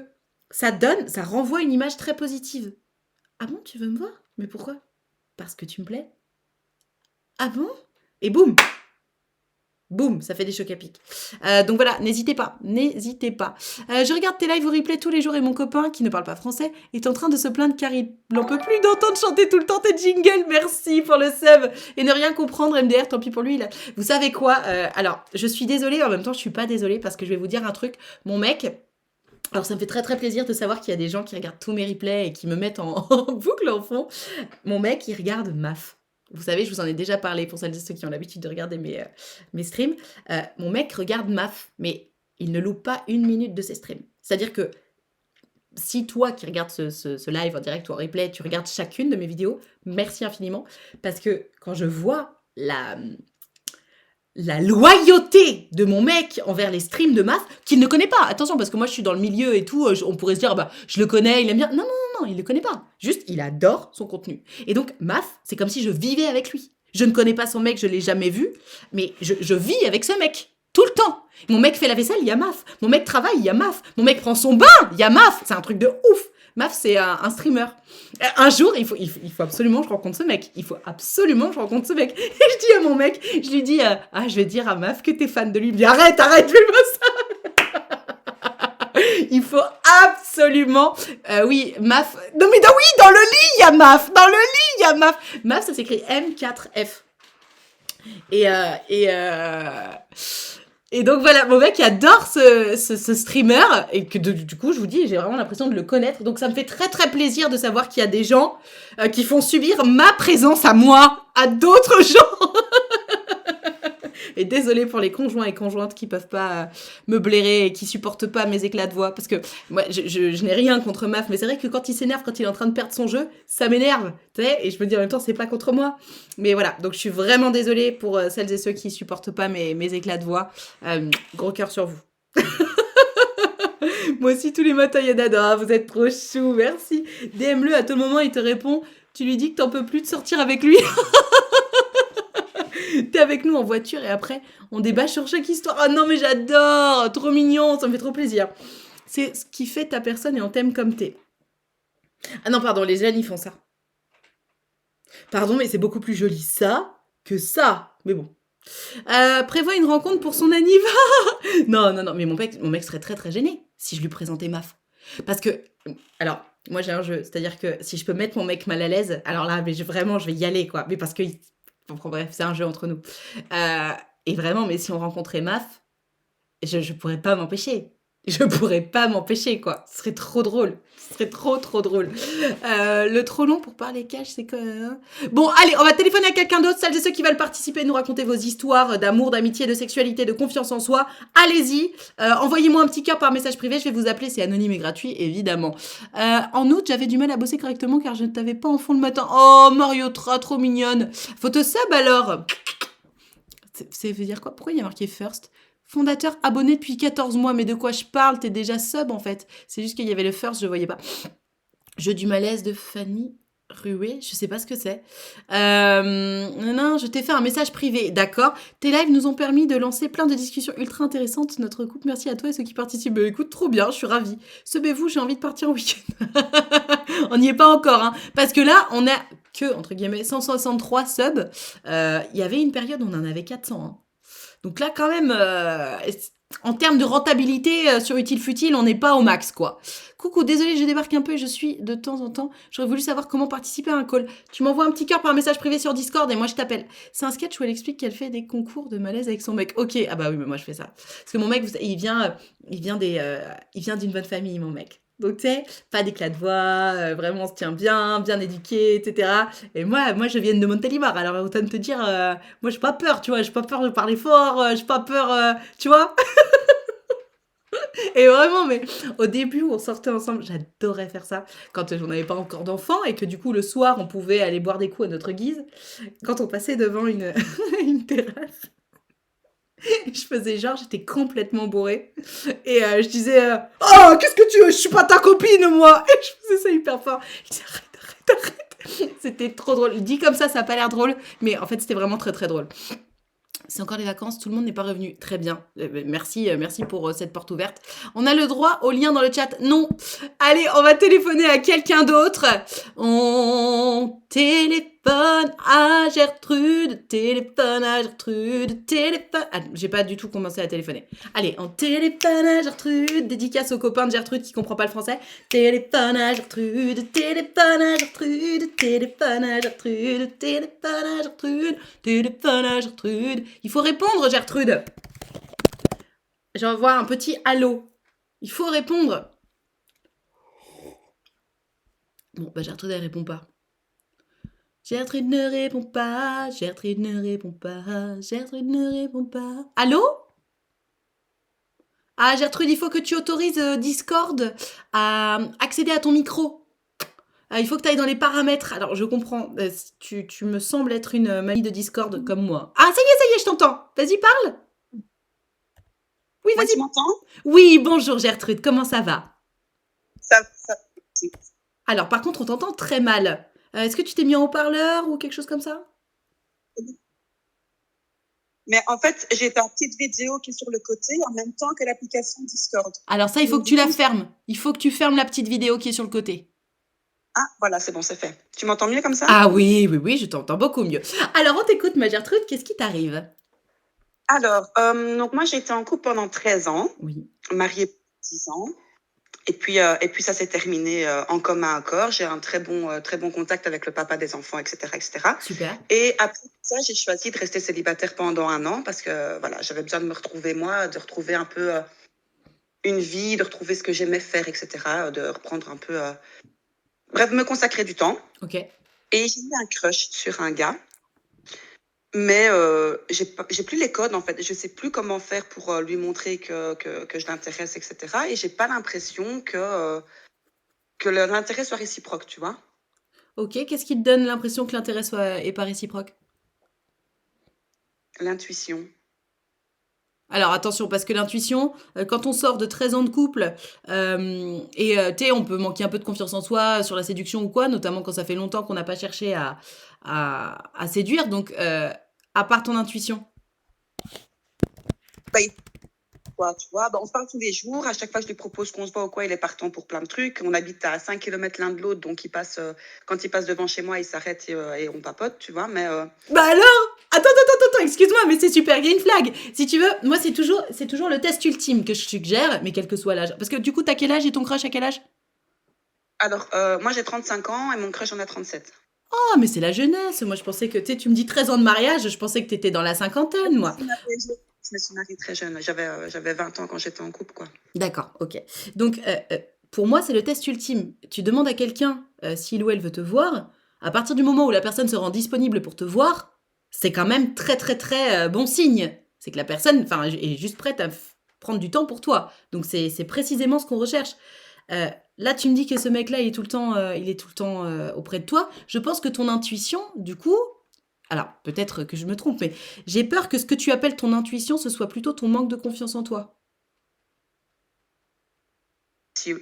ça renvoie une image très positive. Ah bon, tu veux me voir? Mais pourquoi? Parce que tu me plais. Ah bon? Et boum! Boum, ça fait des chocs à pic. Donc voilà, n'hésitez pas. Je regarde tes lives ou replays tous les jours et mon copain, qui ne parle pas français, est en train de se plaindre car il n'en peut plus d'entendre chanter tout le temps tes jingles. Merci pour le sub. Et ne rien comprendre, MDR, tant pis pour lui. Là. Vous savez quoi? Alors, je suis désolée, en même temps, je suis pas désolée parce que je vais vous dire un truc. Mon mec... Alors ça me fait très très plaisir de savoir qu'il y a des gens qui regardent tous mes replays et qui me mettent en boucle en fond. Mon mec, il regarde MAF. Vous savez, je vous en ai déjà parlé pour celles et ceux qui ont l'habitude de regarder mes streams. Mon mec regarde MAF, mais il ne loupe pas une minute de ses streams. C'est-à-dire que si toi qui regardes ce live en direct ou en replay, tu regardes chacune de mes vidéos, merci infiniment. Parce que quand je vois la loyauté de mon mec envers les streams de MAF, qu'il ne connaît pas. Attention, parce que moi, je suis dans le milieu et tout, on pourrait se dire, bah, je le connais, il aime bien. Non, il ne le connaît pas. Juste, il adore son contenu. Et donc, MAF, c'est comme si je vivais avec lui. Je ne connais pas son mec, je ne l'ai jamais vu, mais je vis avec ce mec. Tout le temps. Mon mec fait la vaisselle, il y a MAF. Mon mec travaille, il y a MAF. Mon mec prend son bain, il y a MAF. C'est un truc de ouf. MAF, c'est un streamer. Un jour, il faut absolument que je rencontre ce mec. Et je dis à mon mec, je lui dis, je vais dire à MAF que t'es fan de lui. Il me dit, arrête, fais-moi ça. Il faut absolument... oui, MAF... Non, mais oui, dans le lit, il y a MAF. MAF, ça s'écrit M4F. Et donc voilà, mon mec adore ce streamer et que du coup, je vous dis, j'ai vraiment l'impression de le connaître. Donc ça me fait très très plaisir de savoir qu'il y a des gens qui font subir ma présence à moi, à d'autres gens. Et désolée pour les conjoints et conjointes qui peuvent pas me blairer et qui supportent pas mes éclats de voix. Parce que moi, je n'ai rien contre Maf, mais c'est vrai que quand il s'énerve, quand il est en train de perdre son jeu, ça m'énerve. Tu sais, et je me dis en même temps, c'est pas contre moi. Mais voilà, donc je suis vraiment désolée pour celles et ceux qui supportent pas mes éclats de voix. Gros cœur sur vous. Moi aussi, tous les matins, Yann, ah, vous êtes trop chou, merci. DM-le, à tout moment, il te répond. Tu lui dis que t'en peux plus de sortir avec lui. T'es avec nous en voiture et après, on débat sur chaque histoire. Ah non, mais j'adore, trop mignon, ça me fait trop plaisir. C'est ce qui fait ta personne et on t'aime comme t'es. Ah non, pardon, les jeunes, ils font ça. Pardon, mais c'est beaucoup plus joli ça que ça. Mais bon. Prévoit une rencontre pour son anniversaire. Non, mais mon mec serait très très gêné si je lui présentais Maf. Parce que, alors, moi j'ai un jeu, c'est-à-dire que si je peux mettre mon mec mal à l'aise, alors là, mais vraiment, je vais y aller, quoi. Mais parce que, bon, bref, c'est un jeu entre nous. Et vraiment, mais si on rencontrait Maf, je pourrais pas m'empêcher. Je pourrais pas m'empêcher, quoi. Ce serait trop drôle. Ce serait trop drôle. Le trop long pour parler cash, c'est que... Bon, allez, on va téléphoner à quelqu'un d'autre. Celles et ceux qui veulent participer, nous raconter vos histoires d'amour, d'amitié, de sexualité, de confiance en soi. Allez-y. Envoyez-moi un petit cœur par message privé. Je vais vous appeler. C'est anonyme et gratuit, évidemment. En août, j'avais du mal à bosser correctement car je ne t'avais pas en fond le matin. Oh, Mariotra, trop mignonne. Faut te sub, alors. C'est veut dire quoi? Pourquoi il y a marqué first? Fondateur abonné depuis 14 mois, mais de quoi je parle? T'es déjà sub en fait. C'est juste qu'il y avait le first, je voyais pas. Jeu du malaise de Fanny Rué, je sais pas ce que c'est. Non, je t'ai fait un message privé, d'accord. Tes lives nous ont permis de lancer plein de discussions ultra intéressantes. Notre couple, merci à toi et ceux qui participent. Bah, écoute, trop bien, je suis ravie. Subez-vous, j'ai envie de partir en week-end. On n'y est pas encore, hein. Parce que là, on a que, entre guillemets, 163 subs. Il y avait une période où on en avait 400, hein. Donc là, quand même, en termes de rentabilité sur Utile Futile, on n'est pas au max, quoi. Coucou, désolé, je débarque un peu et je suis de temps en temps. J'aurais voulu savoir comment participer à un call. Tu m'envoies un petit cœur par message privé sur Discord et moi je t'appelle. C'est un sketch où elle explique qu'elle fait des concours de malaise avec son mec. Ok, ah bah oui, mais moi je fais ça. Parce que mon mec, il vient d'une bonne famille, mon mec. Donc, tu sais, pas d'éclat de voix, vraiment on se tient bien, bien éduqué, etc. Et moi je viens de Montélimar, alors autant te dire, moi j'ai pas peur, tu vois, j'ai pas peur de parler fort, j'ai pas peur, tu vois. Et vraiment, mais au début où on sortait ensemble, j'adorais faire ça. Quand on n'avait pas encore d'enfants et que du coup le soir on pouvait aller boire des coups à notre guise, quand on passait devant une, une terrasse. Je faisais genre, j'étais complètement bourrée. Et je disais, oh, qu'est-ce que tu veux? Je suis pas ta copine, moi! Et je faisais ça hyper fort. Je disais, arrête. C'était trop drôle. Dit comme ça a pas l'air drôle, mais en fait, c'était vraiment très, très drôle. C'est encore les vacances, tout le monde n'est pas revenu. Très bien. Merci pour cette porte ouverte. On a le droit au lien dans le chat? Non. Allez, on va téléphoner à quelqu'un d'autre. On téléphone à Gertrude. Téléphone à Gertrude. Téléphone... Ah, j'ai pas du tout commencé à téléphoner. Allez, on téléphone à Gertrude. Dédicace aux copains de Gertrude qui comprend pas le français. Téléphone à Gertrude. Téléphone à Gertrude. Téléphone à Gertrude. Téléphone à Gertrude. Téléphone à Gertrude. Il faut répondre, Gertrude. J'envoie un petit allô. Il faut répondre. Bon, bah Gertrude, elle répond pas. Gertrude ne répond pas. Gertrude ne répond pas. Gertrude ne répond pas. Allô? Ah, Gertrude, il faut que tu autorises Discord à accéder à ton micro. Il faut que tu ailles dans les paramètres. Alors, je comprends. Tu me sembles être une mamie de Discord comme moi. Ah, ça y est, je t'entends. Vas-y, parle. Oui, Moi, vas-y. tu m'entends? Oui, bonjour Gertrude, comment ça va? Ça. Alors, par contre, on t'entend très mal. Est-ce que tu t'es mis en haut-parleur ou quelque chose comme ça? Mais en fait, j'ai ta petite vidéo qui est sur le côté en même temps que l'application Discord. Alors ça, il faut que tu la fermes. Il faut que tu fermes la petite vidéo qui est sur le côté. Ah, voilà, c'est bon, c'est fait. Tu m'entends mieux comme ça? Ah oui, je t'entends beaucoup mieux. Alors, on t'écoute, ma Gertrude, qu'est-ce qui t'arrive? Alors, donc moi, j'ai été en couple pendant 13 ans, Oui. mariée pour 10 ans. Et puis ça s'est terminé en commun accord. J'ai un très bon contact avec le papa des enfants, etc., etc. Super. Et après ça, j'ai choisi de rester célibataire pendant 1 an parce que voilà, j'avais besoin de me retrouver moi, de retrouver un peu une vie, de retrouver ce que j'aimais faire, etc., de reprendre un peu, bref, me consacrer du temps. Ok. Et j'ai eu un crush sur un gars. Mais j'ai plus les codes, en fait. Je sais plus comment faire pour lui montrer que je l'intéresse, etc. Et j'ai pas l'impression que l'intérêt soit réciproque, tu vois. Ok, qu'est-ce qui te donne l'impression que l'intérêt est pas réciproque? L'intuition. Alors attention, parce que l'intuition, quand on sort de 13 ans de couple, tu sais, on peut manquer un peu de confiance en soi sur la séduction ou quoi, notamment quand ça fait longtemps qu'on n'a pas cherché à séduire. Donc, à part ton intuition. Bah, quoi, tu vois. Bah, on se parle tous les jours. À chaque fois que je lui propose qu'on se voit ou quoi, il est partant pour plein de trucs. On habite à 5 kilomètres l'un de l'autre, donc quand il passe devant chez moi, il s'arrête et on papote, tu vois. Mais Bah alors? Attends, excuse-moi, mais c'est super green flag. Si tu veux, moi c'est toujours le test ultime que je suggère, mais quel que soit l'âge. Parce que du coup, t'as quel âge et ton crush à quel âge? alors, moi, j'ai 35 ans et mon crush en a 37. Oh, mais c'est la jeunesse. Moi, je pensais que, tu sais, tu me dis 13 ans de mariage, je pensais que t'étais dans la cinquantaine, moi. Je me suis mariée très jeune. J'avais 20 ans quand j'étais en couple, quoi. D'accord, ok. Donc, pour moi, c'est le test ultime. Tu demandes à quelqu'un s'il ou elle veut te voir. À partir du moment où la personne se rend disponible pour te voir, c'est quand même très bon signe. C'est que la personne, enfin, est juste prête à prendre du temps pour toi. Donc, c'est précisément ce qu'on recherche. Euh, Là, tu me dis que ce mec-là, il est tout le temps auprès de toi. Je pense que ton intuition, du coup, alors peut-être que je me trompe, mais j'ai peur que ce que tu appelles ton intuition, ce soit plutôt ton manque de confiance en toi.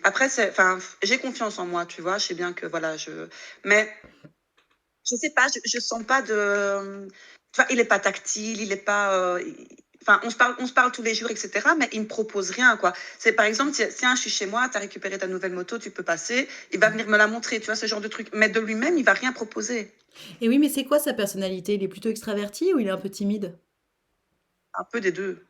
Après, enfin, j'ai confiance en moi, tu vois. Je sais bien que, voilà, mais je sais pas, je sens pas de. Tu vois, il est pas tactile, il est pas. Enfin, on se parle tous les jours, etc. Mais il me propose rien, quoi. C'est par exemple, tiens, je suis chez moi, tu as récupéré ta nouvelle moto, tu peux passer. Il va venir me la montrer, tu vois, ce genre de truc. Mais de lui-même, il va rien proposer. Et oui, mais c'est quoi sa personnalité? Il est plutôt extraverti ou il est un peu timide? Un peu des deux.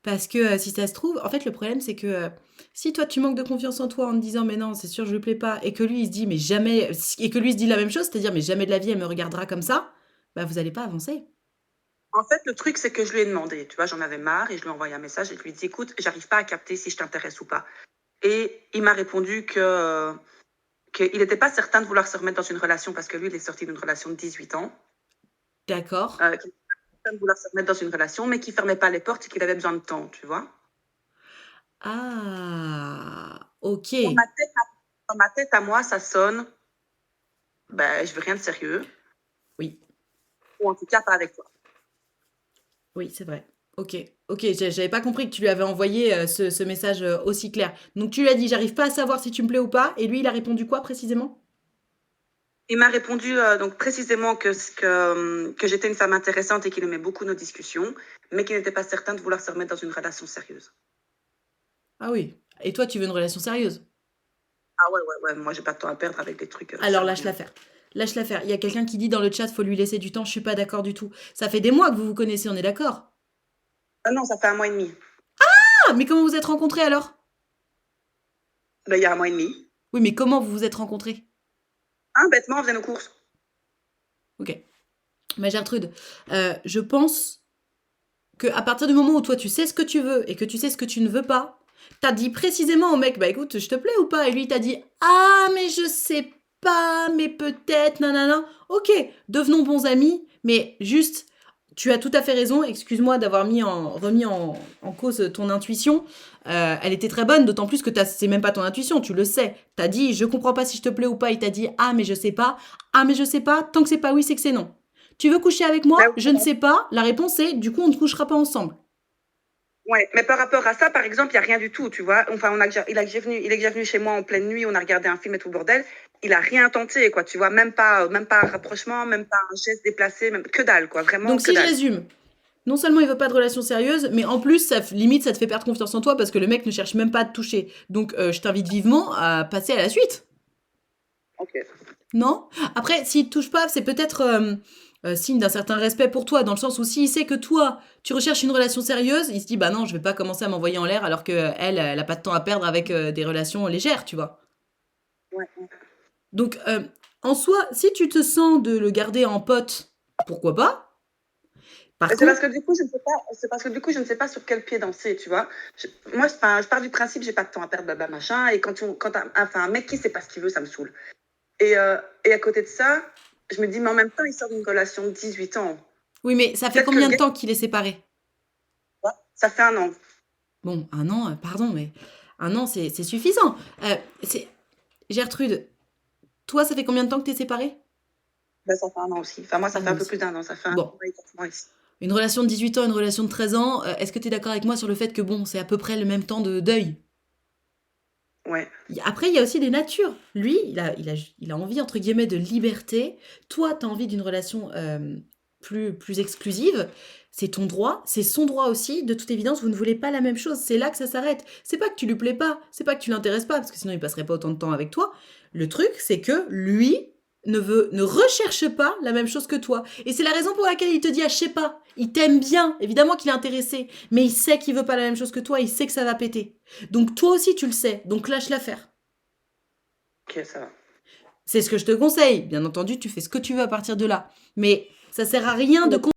Parce que si ça se trouve, en fait, le problème, c'est que si toi, tu manques de confiance en toi en te disant, mais non, c'est sûr, je lui plais pas, et que lui, il se dit, mais jamais, et que lui se dit la même chose, c'est-à-dire, mais jamais de la vie, elle me regardera comme ça, bah, vous allez pas avancer. En fait, le truc, c'est que je lui ai demandé, tu vois, j'en avais marre et je lui ai envoyé un message et je lui ai dit, écoute, j'arrive pas à capter si je t'intéresse ou pas. Et il m'a répondu qu'il n'était pas certain de vouloir se remettre dans une relation parce que lui, il est sorti d'une relation de 18 ans. D'accord. Qu'il n'était pas certain de vouloir se remettre dans une relation, mais qu'il fermait pas les portes et qu'il avait besoin de temps, tu vois. Ah, ok. Dans dans ma tête à moi, ça sonne, ben, je veux rien de sérieux, Oui, ou en tout cas pas avec toi. oui, c'est vrai. Ok, ok, j'avais pas compris que tu lui avais envoyé ce message aussi clair. Donc tu lui as dit, j'arrive pas à savoir si tu me plais ou pas, et lui, il a répondu quoi précisément? Il m'a répondu donc précisément que j'étais une femme intéressante et qu'il aimait beaucoup nos discussions, mais qu'il n'était pas certain de vouloir se remettre dans une relation sérieuse. Ah oui. Et toi, tu veux une relation sérieuse? Ah ouais, moi j'ai pas de temps à perdre avec des trucs qui Alors servent à lâche-la rien. faire. Lâche-la faire. Il y a quelqu'un qui dit dans le chat, faut lui laisser du temps. Je suis pas d'accord du tout. Ça fait des mois que vous vous connaissez, on est d'accord? Ah non, ça fait 1 mois et demi. Ah, mais comment vous êtes rencontrés alors? Ben, il y a 1 mois et demi. Oui, mais comment vous vous êtes rencontrés? Ah, bêtement, on faisait nos courses. Ok. Ma Gertrude, je pense que à partir du moment où toi tu sais ce que tu veux et que tu sais ce que tu ne veux pas, t'as dit précisément au mec, bah écoute, je te plais ou pas? Et lui il t'a dit, ah mais je sais pas, mais peut-être, nanana. Ok, devenons bons amis, mais juste, tu as tout à fait raison. Excuse-moi d'avoir remis en cause ton intuition. Elle était très bonne, d'autant plus que c'est même pas ton intuition, tu le sais. T'as dit, je comprends pas si je te plais ou pas. Il t'a dit, ah mais je sais pas. Ah mais je sais pas. Tant que c'est pas oui, c'est que c'est non. Tu veux coucher avec Ben, moi? Je ne sais pas. La réponse est, du coup, on ne couchera pas ensemble. ouais, mais par rapport à ça, par exemple, il n'y a rien du tout, tu vois. Enfin, il est déjà venu chez moi en pleine nuit, on a regardé un film et tout le bordel. Il a rien tenté, quoi, tu vois. Même pas un rapprochement, même pas un geste déplacé, même que dalle, quoi. Vraiment Donc que si je dalle. résume, non seulement il veut pas de relation sérieuse, mais en plus, limite, ça te fait perdre confiance en toi parce que le mec ne cherche même pas à te toucher. Donc je t'invite vivement à passer à la suite. Ok. Non? Après, s'il te touche pas, c'est peut-être signe d'un certain respect pour toi, dans le sens où s'il sait que toi, tu recherches une relation sérieuse, il se dit, bah non, je vais pas commencer à m'envoyer en l'air alors que elle a pas de temps à perdre avec des relations légères, tu vois. Ouais. Donc, en soi, si tu te sens de le garder en pote, pourquoi pas? Par C'est parce contre, que du coup, je ne sais pas, c'est parce que du coup, je ne sais pas sur quel pied danser, tu vois. Moi, enfin, je pars du principe, j'ai pas de temps à perdre, blabla, machin. Et enfin, un mec qui sait pas ce qu'il veut, ça me saoule. Et à côté de ça, je me dis, mais en même temps, il sort d'une relation de 18 ans. Oui, mais ça fait Peut-être que combien le de gars, temps qu'il est séparé? ça fait 1 an. Bon, 1 an, pardon, mais 1 an, c'est suffisant. Gertrude, toi, ça fait combien de temps que t'es séparée? Ben, ça fait 1 an aussi. Enfin, moi, ça fait 1 an un peu aussi. plus d'1 an. Ça fait 1 Bon, an et 4 mois ici. une relation de 18 ans, une relation de 13 ans, est-ce que tu es d'accord avec moi sur le fait que bon, c'est à peu près le même temps de deuil? Ouais. Après, il y a aussi des natures. Lui, il a envie, entre guillemets, de liberté. Toi, tu as envie d'une relation plus exclusive. C'est ton droit, c'est son droit aussi. De toute évidence, vous ne voulez pas la même chose. C'est là que ça s'arrête. C'est pas que tu lui plais pas, c'est pas que tu l'intéresses pas, parce que sinon il passerait pas autant de temps avec toi. Le truc, c'est que lui ne recherche pas la même chose que toi. Et c'est la raison pour laquelle il te dit, ah, je sais pas, il t'aime bien, évidemment qu'il est intéressé, mais il sait qu'il veut pas la même chose que toi, il sait que ça va péter. Donc toi aussi tu le sais, donc lâche l'affaire. Ok, ça va. C'est ce que je te conseille. Bien entendu, tu fais ce que tu veux à partir de là. Mais ça sert à rien de